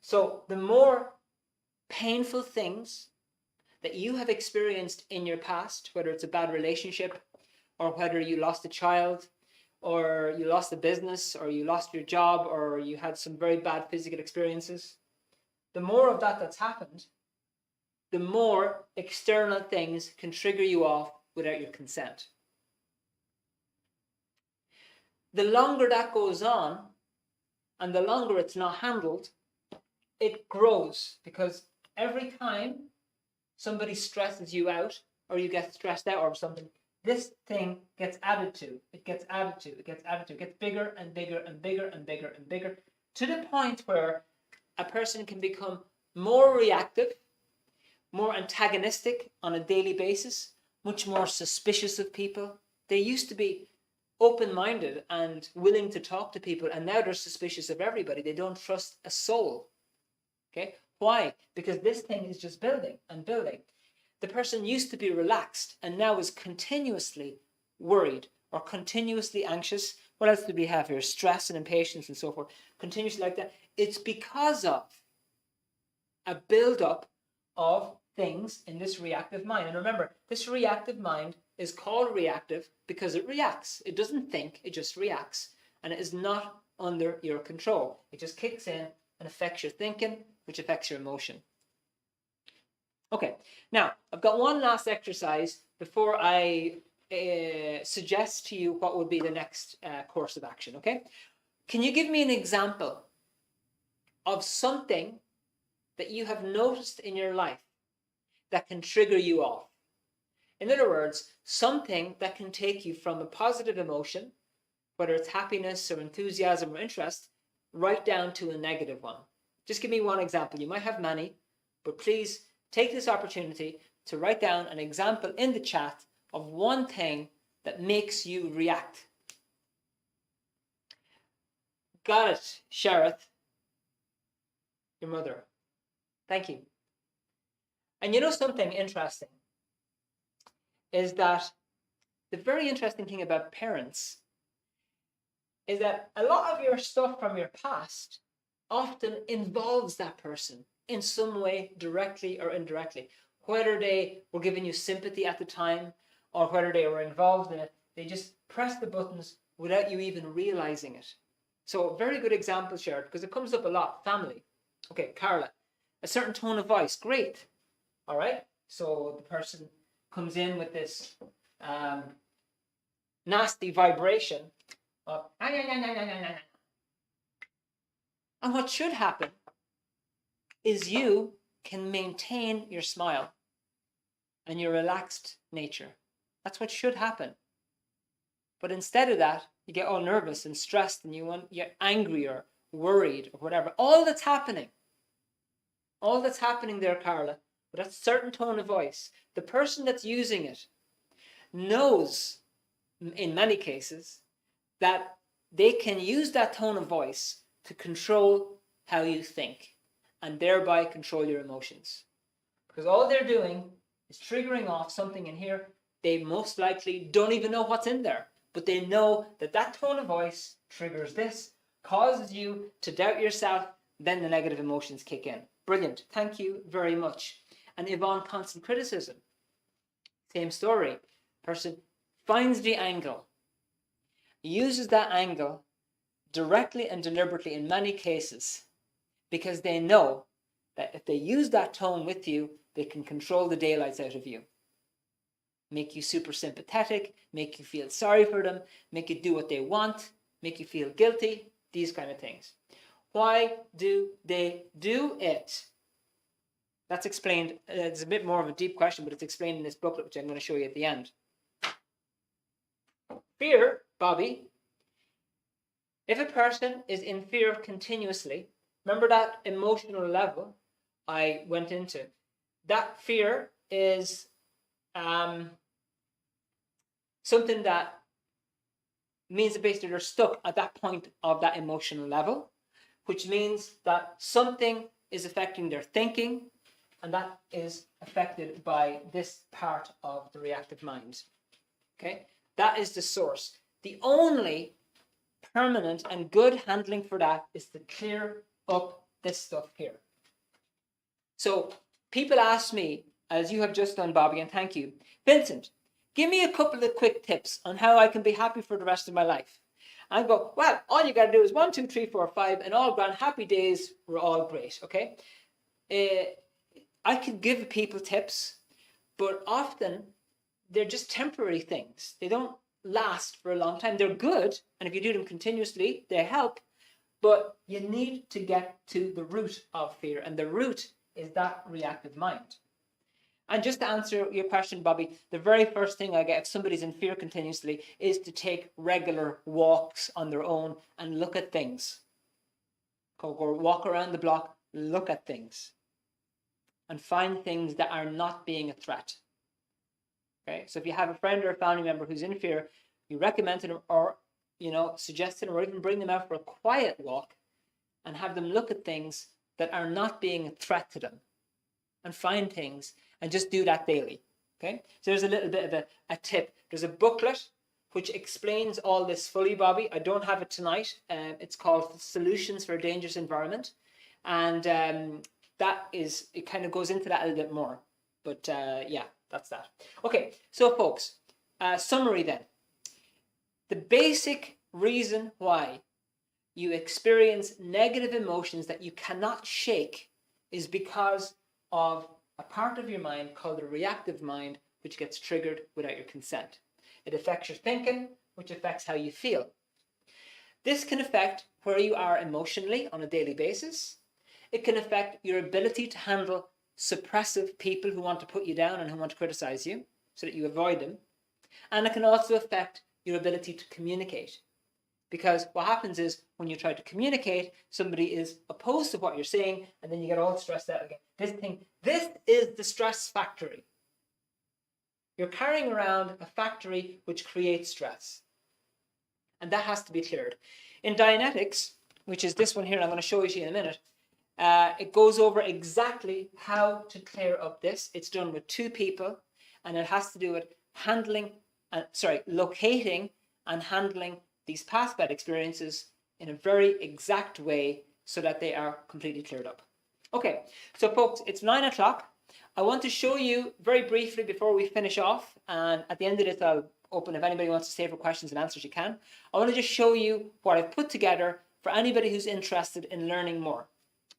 So the more painful things that you have experienced in your past, whether it's a bad relationship, or whether you lost a child, or you lost a business, or you lost your job, or you had some very bad physical experiences, the more of that that's happened, the more external things can trigger you off without your consent. The longer that goes on, and the longer it's not handled, it grows, because every time somebody stresses you out, or you get stressed out or something, this thing gets added to. It gets added to. It gets added to. It gets bigger and bigger and bigger and bigger and bigger, to the point where a person can become more reactive, more antagonistic on a daily basis, much more suspicious of people. They used to be open-minded and willing to talk to people, and now they're suspicious of everybody. They don't trust a soul. Okay? Why? Because this thing is just building and building. The person used to be relaxed and now is continuously worried or continuously anxious. What else do we have here? Stress and impatience and so forth. Continuously like that. It's because of a build-up of things in this reactive mind. And remember, this reactive mind is called reactive because it reacts. It doesn't think, it just reacts. And it is not under your control. It just kicks in and affects your thinking, which affects your emotion. Okay, now I've got one last exercise before I suggest to you what would be the next course of action, okay? Can you give me an example of something that you have noticed in your life that can trigger you off? In other words, something that can take you from a positive emotion, whether it's happiness or enthusiasm or interest, right down to a negative one. Just give me one example. You might have many, but please take this opportunity to write down an example in the chat of one thing that makes you react. Got it, Shareth, your mother. Thank you. And you know something interesting is that the very interesting thing about parents is that a lot of your stuff from your past often involves that person in some way, directly or indirectly. Whether they were giving you sympathy at the time or whether they were involved in it, they just press the buttons without you even realizing it. So very good example, Shared, because it comes up a lot. Family. Okay, Carla. A certain tone of voice, great. All right. So the person comes in with this nasty vibration of, and what should happen is you can maintain your smile and your relaxed nature. That's what should happen. But instead of that, you get all nervous and stressed, and you're angry or worried or whatever. All that's happening there, Carla, with that certain tone of voice, the person that's using it knows, in many cases, that they can use that tone of voice to control how you think and thereby control your emotions. Because all they're doing is triggering off something in here. They most likely don't even know what's in there, but they know that that tone of voice triggers this, causes you to doubt yourself, then the negative emotions kick in. Brilliant. Thank you very much. And Yvonne, constant criticism. Same story. Person finds the angle, uses that angle directly and deliberately in many cases, because they know that if they use that tone with you, they can control the daylights out of you. Make you super sympathetic, make you feel sorry for them, make you do what they want, make you feel guilty, these kind of things. Why do they do it? That's explained. It's a bit more of a deep question, but it's explained in this booklet, which I'm going to show you at the end. Fear, Bobby. If a person is in fear continuously, remember that emotional level I went into? That fear is something that means that basically they're stuck at that point of that emotional level, which means that something is affecting their thinking, and that is affected by this part of the reactive mind. Okay, that is the source. The only permanent and good handling for that is to clear up this stuff here. So people ask me, as you have just done, Bobby, and thank you, Vincent, give me a couple of quick tips on how I can be happy for the rest of my life. I go, well, all you got to do is 1, 2, 3, 4, 5, and all grand, happy days, we're all great, okay? I could give people tips, but often they're just temporary things. They don't last for a long time. They're good, and if you do them continuously, they help, but you need to get to the root of fear, and the root is that reactive mind. And just to answer your question, Bobby, the very first thing I get if somebody's in fear continuously is to take regular walks on their own and look at things. Go walk around the block, look at things, and find things that are not being a threat. Okay, so if you have a friend or a family member who's in fear, you recommend to them, or suggest to them, or even bring them out for a quiet walk and have them look at things that are not being a threat to them, and find things, and just do that daily. Okay, so there's a little bit of a tip. There's a booklet which explains all this fully, Bobby. I don't have it tonight. It's called Solutions for a Dangerous Environment, and it kind of goes into that a little bit more. But yeah, that's that. Okay, so folks, summary then. The basic reason why you experience negative emotions that you cannot shake is because of a part of your mind called the reactive mind, which gets triggered without your consent. It affects your thinking, which affects how you feel. This can affect where you are emotionally on a daily basis. It can affect your ability to handle suppressive people who want to put you down and who want to criticize you so that you avoid them. And it can also affect your ability to communicate. Because what happens is when you try to communicate, somebody is opposed to what you're saying, and then you get all stressed out again. This is the stress factory. You're carrying around a factory which creates stress. And that has to be cleared. In Dianetics, which is this one here, I'm going to show you in a minute, it goes over exactly how to clear up this. It's done with 2 people, and it has to do with locating and handling these past bad experiences in a very exact way so that they are completely cleared up. Okay, so folks, it's 9 o'clock. I want to show you very briefly before we finish off, and at the end of this I'll open if anybody wants to stay for questions and answers, you can. I want to just show you what I've put together for anybody who's interested in learning more.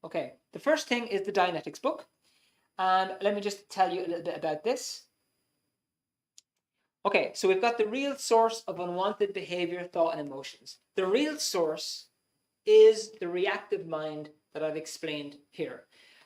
Okay, the first thing is the Dianetics book. And let me just tell you a little bit about this. Okay, so we've got the real source of unwanted behavior, thought, and emotions. The real source is the reactive mind that I've explained here.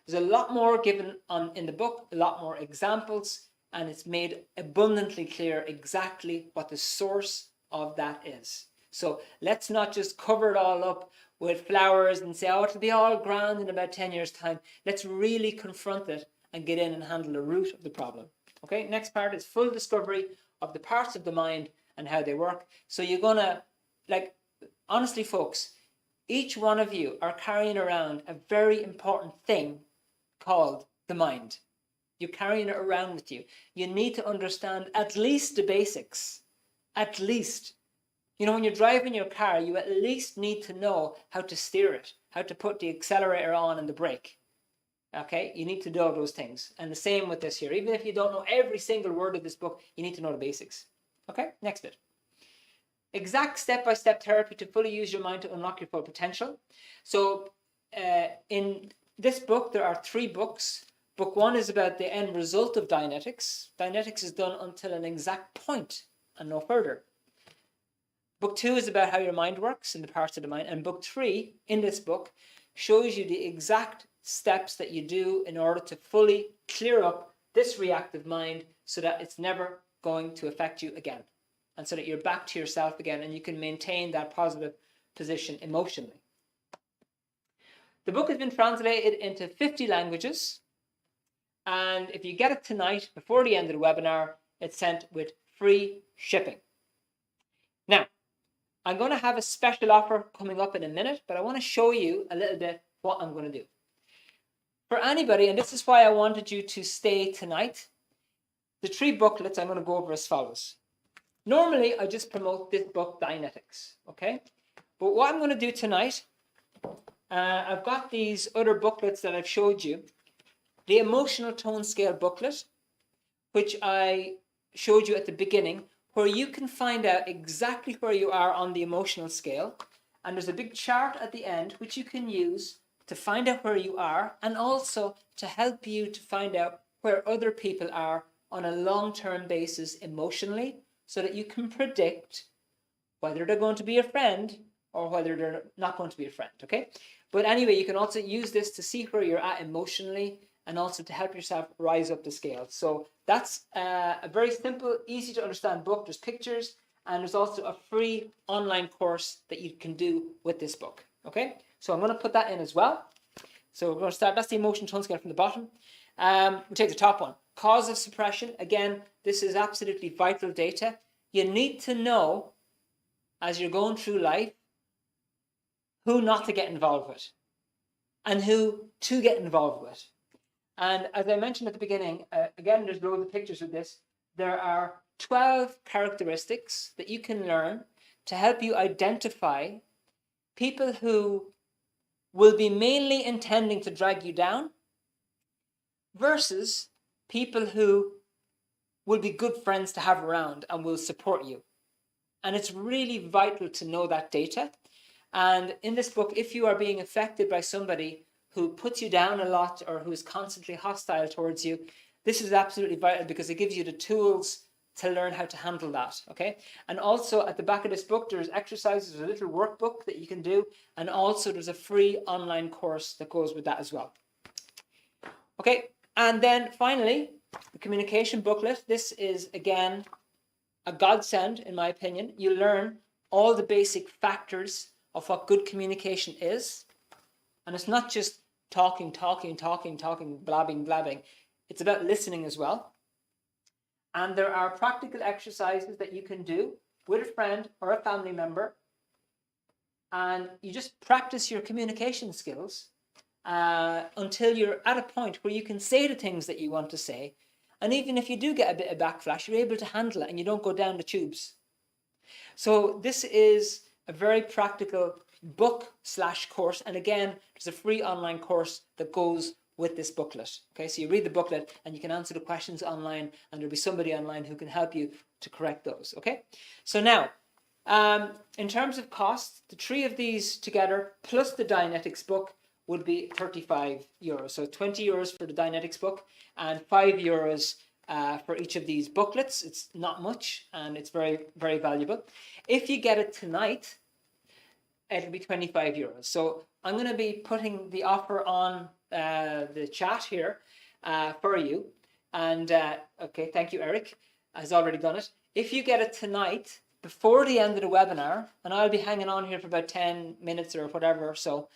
There's a lot more given in the book, a lot more examples, and it's made abundantly clear exactly what the source of that is. So let's not just cover it all up with flowers and say, oh, it'll be all grand in about 10 years' time. Let's really confront it and get in and handle the root of the problem. Okay, next part is full discovery of the parts of the mind and how they work. So you're gonna, like, honestly, folks, each one of you are carrying around a very important thing called the mind. You're carrying it around with you. You need to understand at least the basics. At least. You know, when you're driving your car, you at least need to know how to steer it, how to put the accelerator on and the brake. Okay, you need to know those things. And the same with this here. Even if you don't know every single word of this book, you need to know the basics. Okay, next bit. Exact step-by-step therapy to fully use your mind to unlock your full potential. So in this book, there are 3 books. Book 1 is about the end result of Dianetics. Dianetics is done until an exact point and no further. Book 2 is about how your mind works and the parts of the mind. And book 3 in this book shows you the exact steps that you do in order to fully clear up this reactive mind so that it's never going to affect you again. And so that you're back to yourself again and you can maintain that positive position emotionally. The book has been translated into 50 languages. And if you get it tonight, before the end of the webinar, it's sent with free shipping. Now, I'm going to have a special offer coming up in a minute, but I want to show you a little bit what I'm going to do. For anybody, and this is why I wanted you to stay tonight, the 3 booklets I'm going to go over as follows. Normally, I just promote this book, Dianetics, okay? But what I'm going to do tonight, I've got these other booklets that I've showed you. The Emotional Tone Scale booklet, which I showed you at the beginning, where you can find out exactly where you are on the emotional scale. And there's a big chart at the end, which you can use to find out where you are and also to help you to find out where other people are on a long-term basis emotionally, so that you can predict whether they're going to be a friend or whether they're not going to be a friend, okay? But anyway, you can also use this to see where you're at emotionally and also to help yourself rise up the scale. So that's a very simple, easy to understand book. There's pictures and there's also a free online course that you can do with this book, okay? So I'm going to put that in as well. So we're going to start, that's the emotion tone scale from the bottom. We take the top one. Cause of suppression. Again, this is absolutely vital data. You need to know, as you're going through life, who not to get involved with and who to get involved with. And as I mentioned at the beginning, again, there's loads of pictures of this. There are 12 characteristics that you can learn to help you identify people who will be mainly intending to drag you down versus people who will be good friends to have around and will support you. And it's really vital to know that data. And in this book, if you are being affected by somebody who puts you down a lot or who is constantly hostile towards you, this is absolutely vital because it gives you the tools to learn how to handle that, okay? And also at the back of this book, there's exercises, there's a little workbook that you can do, and also there's a free online course that goes with that as well. Okay, and then finally, the communication booklet. This is, again, a godsend, in my opinion. You learn all the basic factors of what good communication is. And it's not just talking, blabbing. It's about listening as well. And there are practical exercises that you can do with a friend or a family member. And you just practice your communication skills until you're at a point where you can say the things that you want to say. And even if you do get a bit of backflash, you're able to handle it and you don't go down the tubes. So this is a very practical book/course. And again, there's a free online course that goes with this booklet. Okay, so you read the booklet and you can answer the questions online and there'll be somebody online who can help you to correct those. Okay, so now, in terms of cost, the 3 of these together plus the Dianetics book would be €35. So €20 for the Dianetics book and €5 for each of these booklets. It's not much and it's very, very valuable. If you get it tonight, it'll be €25. So I'm going to be putting the offer on the chat here for you. And okay, thank you, Eric, has already done it. If you get it tonight, before the end of the webinar, and I'll be hanging on here for about 10 minutes or whatever, so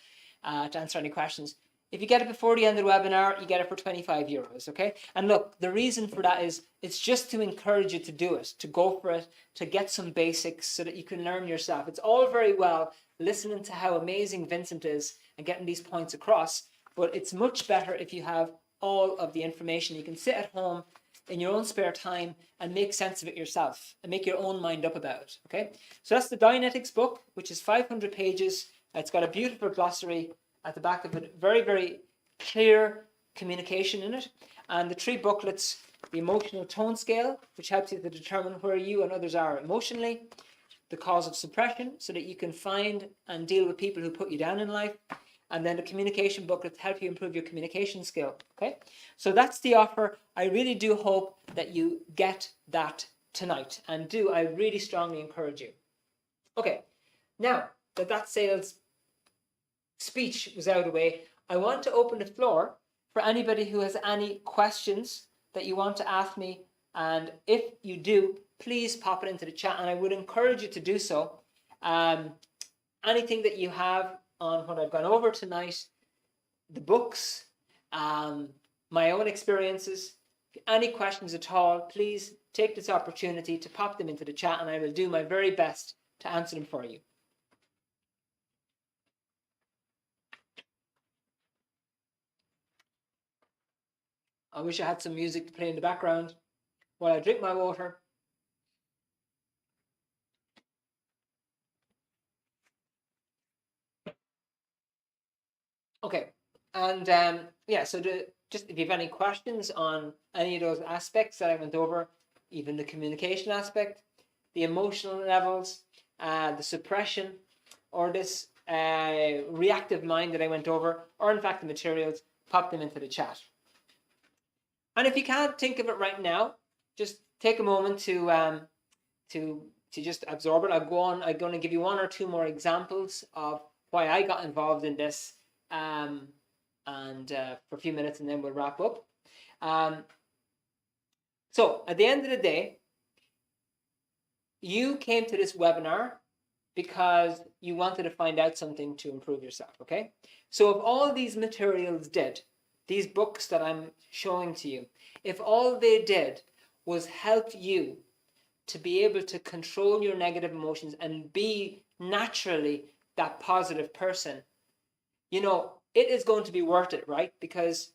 to answer any questions. If you get it before the end of the webinar, you get it for €25, okay? And look, the reason for that is it's just to encourage you to do it, to go for it, to get some basics so that you can learn yourself. It's all very well listening to how amazing Vincent is and getting these points across, but it's much better if you have all of the information. You can sit at home in your own spare time and make sense of it yourself and make your own mind up about it, okay? So that's the Dianetics book, which is 500 pages. It's got a beautiful glossary at the back of it, very, very clear communication in it. And the 3 booklets, the emotional tone scale, which helps you to determine where you and others are emotionally, the cause of suppression, so that you can find and deal with people who put you down in life, and then the communication booklet to help you improve your communication skill, okay? So that's the offer. I really do hope that you get that tonight, and I really strongly encourage you. Okay, now that sales speech was out of the way, I want to open the floor for anybody who has any questions that you want to ask me, and if you do, please pop it into the chat, and I would encourage you to do so. Anything that you have on what I've gone over tonight, the books, my own experiences, any questions at all, please take this opportunity to pop them into the chat, and I will do my very best to answer them for you. I wish I had some music to play in the background while I drink my water. Okay, and yeah, so just if you have any questions on any of those aspects that I went over, even the communication aspect, the emotional levels, the suppression, or this reactive mind that I went over, or in fact the materials, pop them into the chat. And if you can't think of it right now, just take a moment to just absorb it. I'm going to give you 1 or 2 more examples of why I got involved in this, and for a few minutes, and then we'll wrap up. So at the end of the day, you came to this webinar because you wanted to find out something to improve yourself, okay? So if all these materials did, these books that I'm showing to you, if all they did was help you to be able to control your negative emotions and be naturally that positive person, you know, it is going to be worth it, right? Because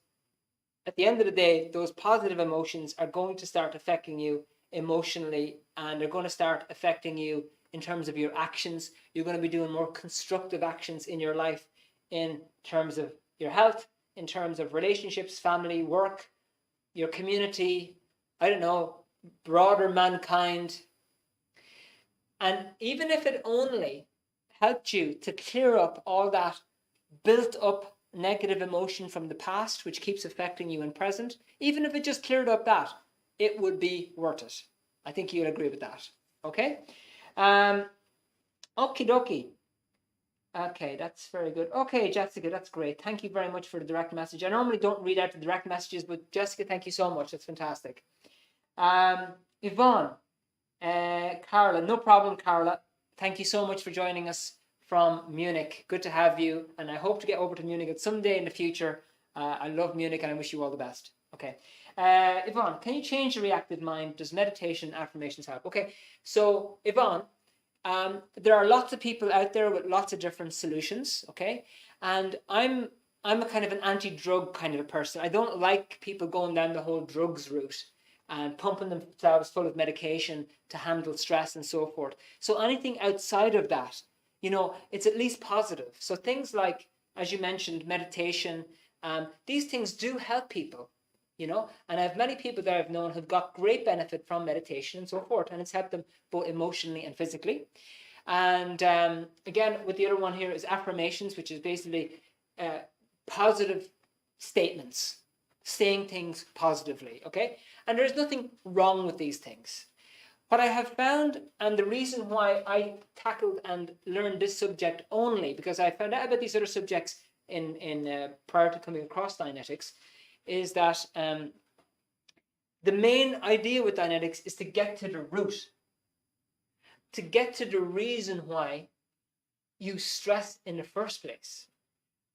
at the end of the day, those positive emotions are going to start affecting you emotionally, and they're going to start affecting you in terms of your actions. You're going to be doing more constructive actions in your life in terms of your health, in terms of relationships, family, work, your community, I don't know, broader mankind. And even if it only helped you to clear up all that built up negative emotion from the past, which keeps affecting you in present, even if it just cleared up that, it would be worth it. I think you'll agree with that. Okay? Okie dokie. Okay, that's very good. Okay, Jessica, that's great. Thank you very much for the direct message. I normally don't read out the direct messages, but Jessica, thank you so much. That's fantastic. Yvonne, Carla, no problem, Carla. Thank you so much for joining us from Munich. Good to have you, and I hope to get over to Munich at some day in the future. I love Munich, and I wish you all the best. Okay. Yvonne, can you change the reactive mind? Does meditation and affirmations help? Okay, so Yvonne, there are lots of people out there with lots of different solutions, okay? And I'm a kind of an anti-drug kind of a person. I don't like people going down the whole drugs route and pumping themselves full of medication to handle stress and so forth. So anything outside of that, you know, it's at least positive. So things like, as you mentioned, meditation, these things do help people, you know, and I have many people that I've known who've got great benefit from meditation and so forth, and it's helped them both emotionally and physically. And again, with the other one here is affirmations, which is basically positive statements, saying things positively, okay? And there's nothing wrong with these things. What I have found, and the reason why I tackled and learned this subject only, because I found out about these other subjects in prior to coming across Dianetics, is that the main idea with Dianetics is to get to the root, to get to the reason why you stress in the first place,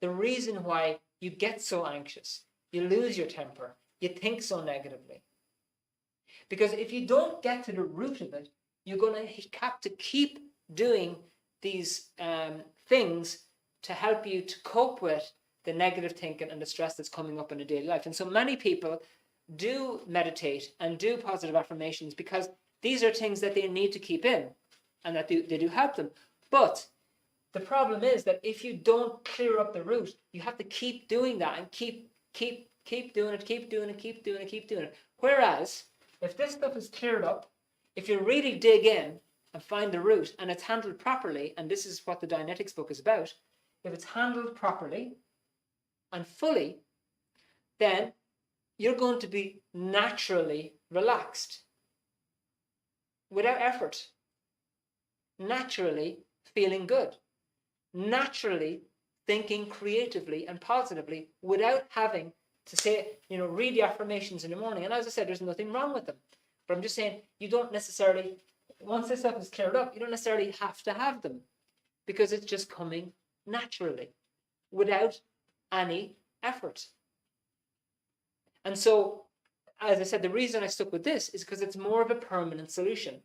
the reason why you get so anxious, you lose your temper, you think so negatively. Because if you don't get to the root of it, you're going to have to keep doing these things to help you to cope with the negative thinking and the stress that's coming up in a daily life. And so many people do meditate and do positive affirmations because these are things that they need to keep in and that they do help them. But the problem is that if you don't clear up the root, you have to keep doing that and keep doing it. Whereas if this stuff is cleared up, if you really dig in and find the root and it's handled properly, and this is what the Dianetics book is about, if it's handled properly and fully, then you're going to be naturally relaxed without effort, naturally feeling good, naturally thinking creatively and positively without having to say, read the affirmations in the morning. And as I said, there's nothing wrong with them. But I'm just saying, you don't necessarily, once this stuff is cleared up, you don't necessarily have to have them because it's just coming naturally without any effort. And so, as I said, the reason I stuck with this is because it's more of a permanent solution.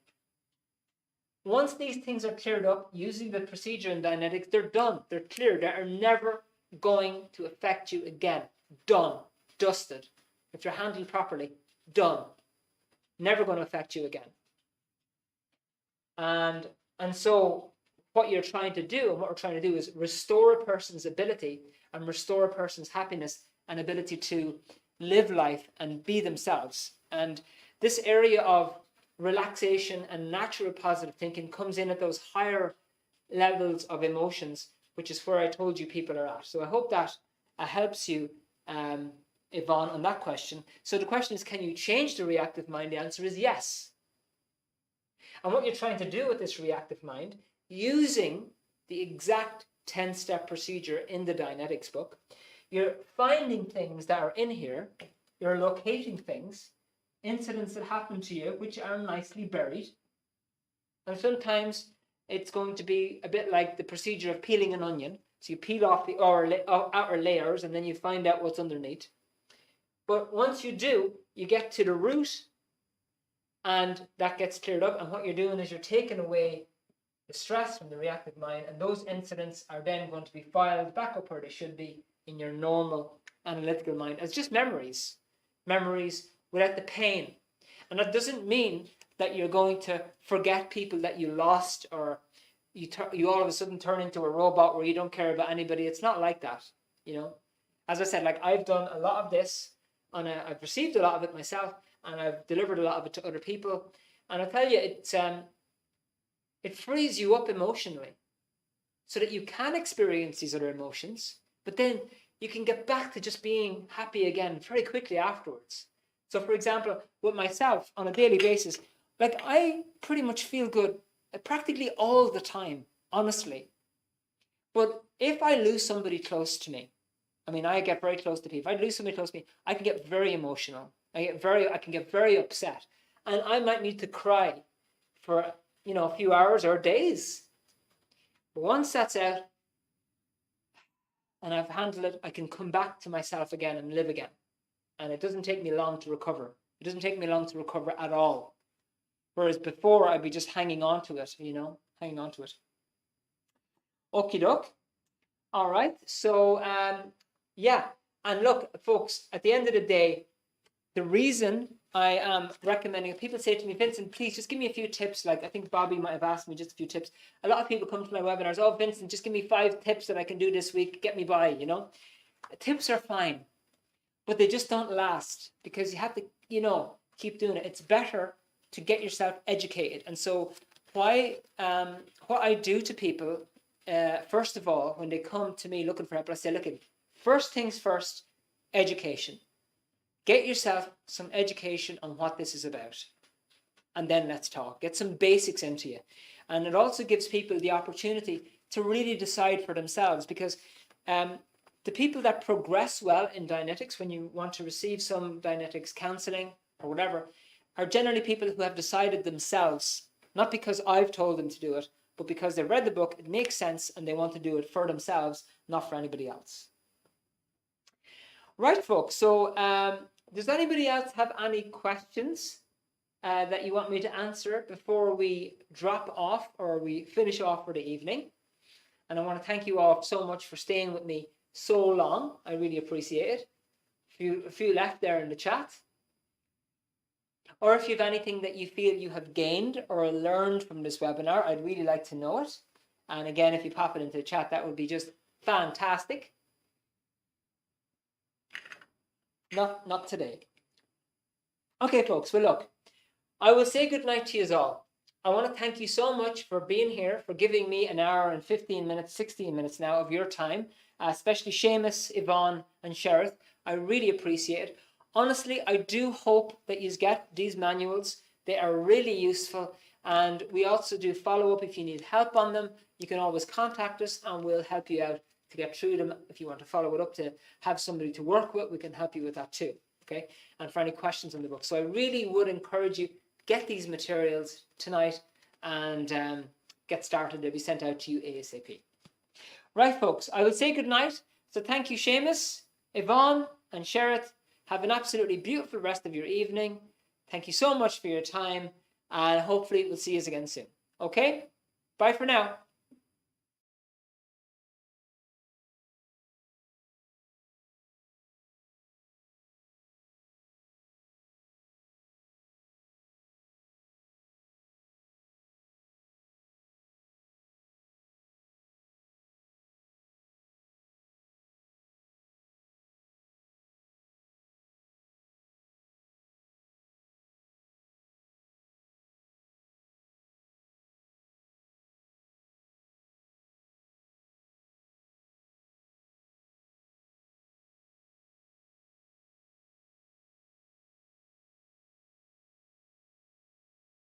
Once these things are cleared up using the procedure in Dianetics, they're done. They're clear. They are never going to affect you again. Done. Dusted. If you're handled properly, done. Never going to affect you again. And so what you're trying to do, and what we're trying to do, is restore a person's ability and restore a person's happiness and ability to live life and be themselves. And this area of relaxation and natural positive thinking comes in at those higher levels of emotions, which is where I told you people are at. So I hope that helps you, Yvonne, on that question. So the question is, can you change the reactive mind? The answer is yes. And what you're trying to do with this reactive mind, using the exact 10-step procedure in the Dianetics book, you're finding things that are in here, you're locating things, incidents that happen to you, which are nicely buried. And sometimes it's going to be a bit like the procedure of peeling an onion. So you peel off the outer layers and then you find out what's underneath. But once you do, you get to the root and that gets cleared up. And what you're doing is you're taking away the stress from the reactive mind, and those incidents are then going to be filed back up where they should be in your normal analytical mind as just memories without the pain. And that doesn't mean that you're going to forget people that you lost, or you all of a sudden turn into a robot where you don't care about anybody. It's not like that, As I said, like, I've done a lot of this, and I've received a lot of it myself, and I've delivered a lot of it to other people. And I tell you, it frees you up emotionally so that you can experience these other emotions, but then you can get back to just being happy again very quickly afterwards. So, for example, with myself on a daily basis, like, I pretty much feel good practically all the time, honestly. But if I lose somebody close to me, I get very close to people. If I lose somebody close to me, I can get very emotional. I can get very upset, and I might need to cry for a few hours or days. But once that's out and I've handled it, I can come back to myself again and live again. And it doesn't take me long to recover. It doesn't take me long to recover at all. Whereas before, I'd be just hanging on to it, hanging on to it. Okie doke. All right. So, yeah. And look, folks, at the end of the day, the reason I am recommending, people say to me, Vincent, please just give me a few tips. Like, I think Bobby might have asked me just a few tips. A lot of people come to my webinars, oh, Vincent, just give me 5 tips that I can do this week, get me by, Tips are fine, but they just don't last, because you have to, keep doing it. It's better to get yourself educated. And so what I do to people, first of all, when they come to me looking for help, I say, look, First things first, education. Get yourself some education on what this is about. And then let's talk. Get some basics into you. And it also gives people the opportunity to really decide for themselves, because the people that progress well in Dianetics, when you want to receive some Dianetics counseling or whatever, are generally people who have decided themselves, not because I've told them to do it, but because they've read the book, it makes sense, and they want to do it for themselves, not for anybody else. Right, folks, so does anybody else have any questions that you want me to answer before we drop off or we finish off for the evening? And I want to thank you all so much for staying with me so long. I really appreciate it. A few left there in the chat. Or if you have anything that you feel you have gained or learned from this webinar, I'd really like to know it. And again, if you pop it into the chat, that would be just fantastic. Not today. Okay, folks, well, look, I will say goodnight to you all. I want to thank you so much for being here, for giving me an hour and 15 minutes, 16 minutes now of your time, especially Seamus, Yvonne, and Sheriff. I really appreciate it. Honestly, I do hope that you get these manuals. They are really useful, and we also do follow-up. If you need help on them, you can always contact us and we'll help you out to get through them. If you want to follow it up to have somebody to work with, we can help you with that too, okay? And for any questions on the book. So I really would encourage you, get these materials tonight and get started. They'll be sent out to you ASAP. Right, folks, I will say goodnight. So thank you, Seamus, Yvonne, and Sherrod. Have an absolutely beautiful rest of your evening. Thank you so much for your time, and hopefully we'll see you again soon. Okay? Bye for now.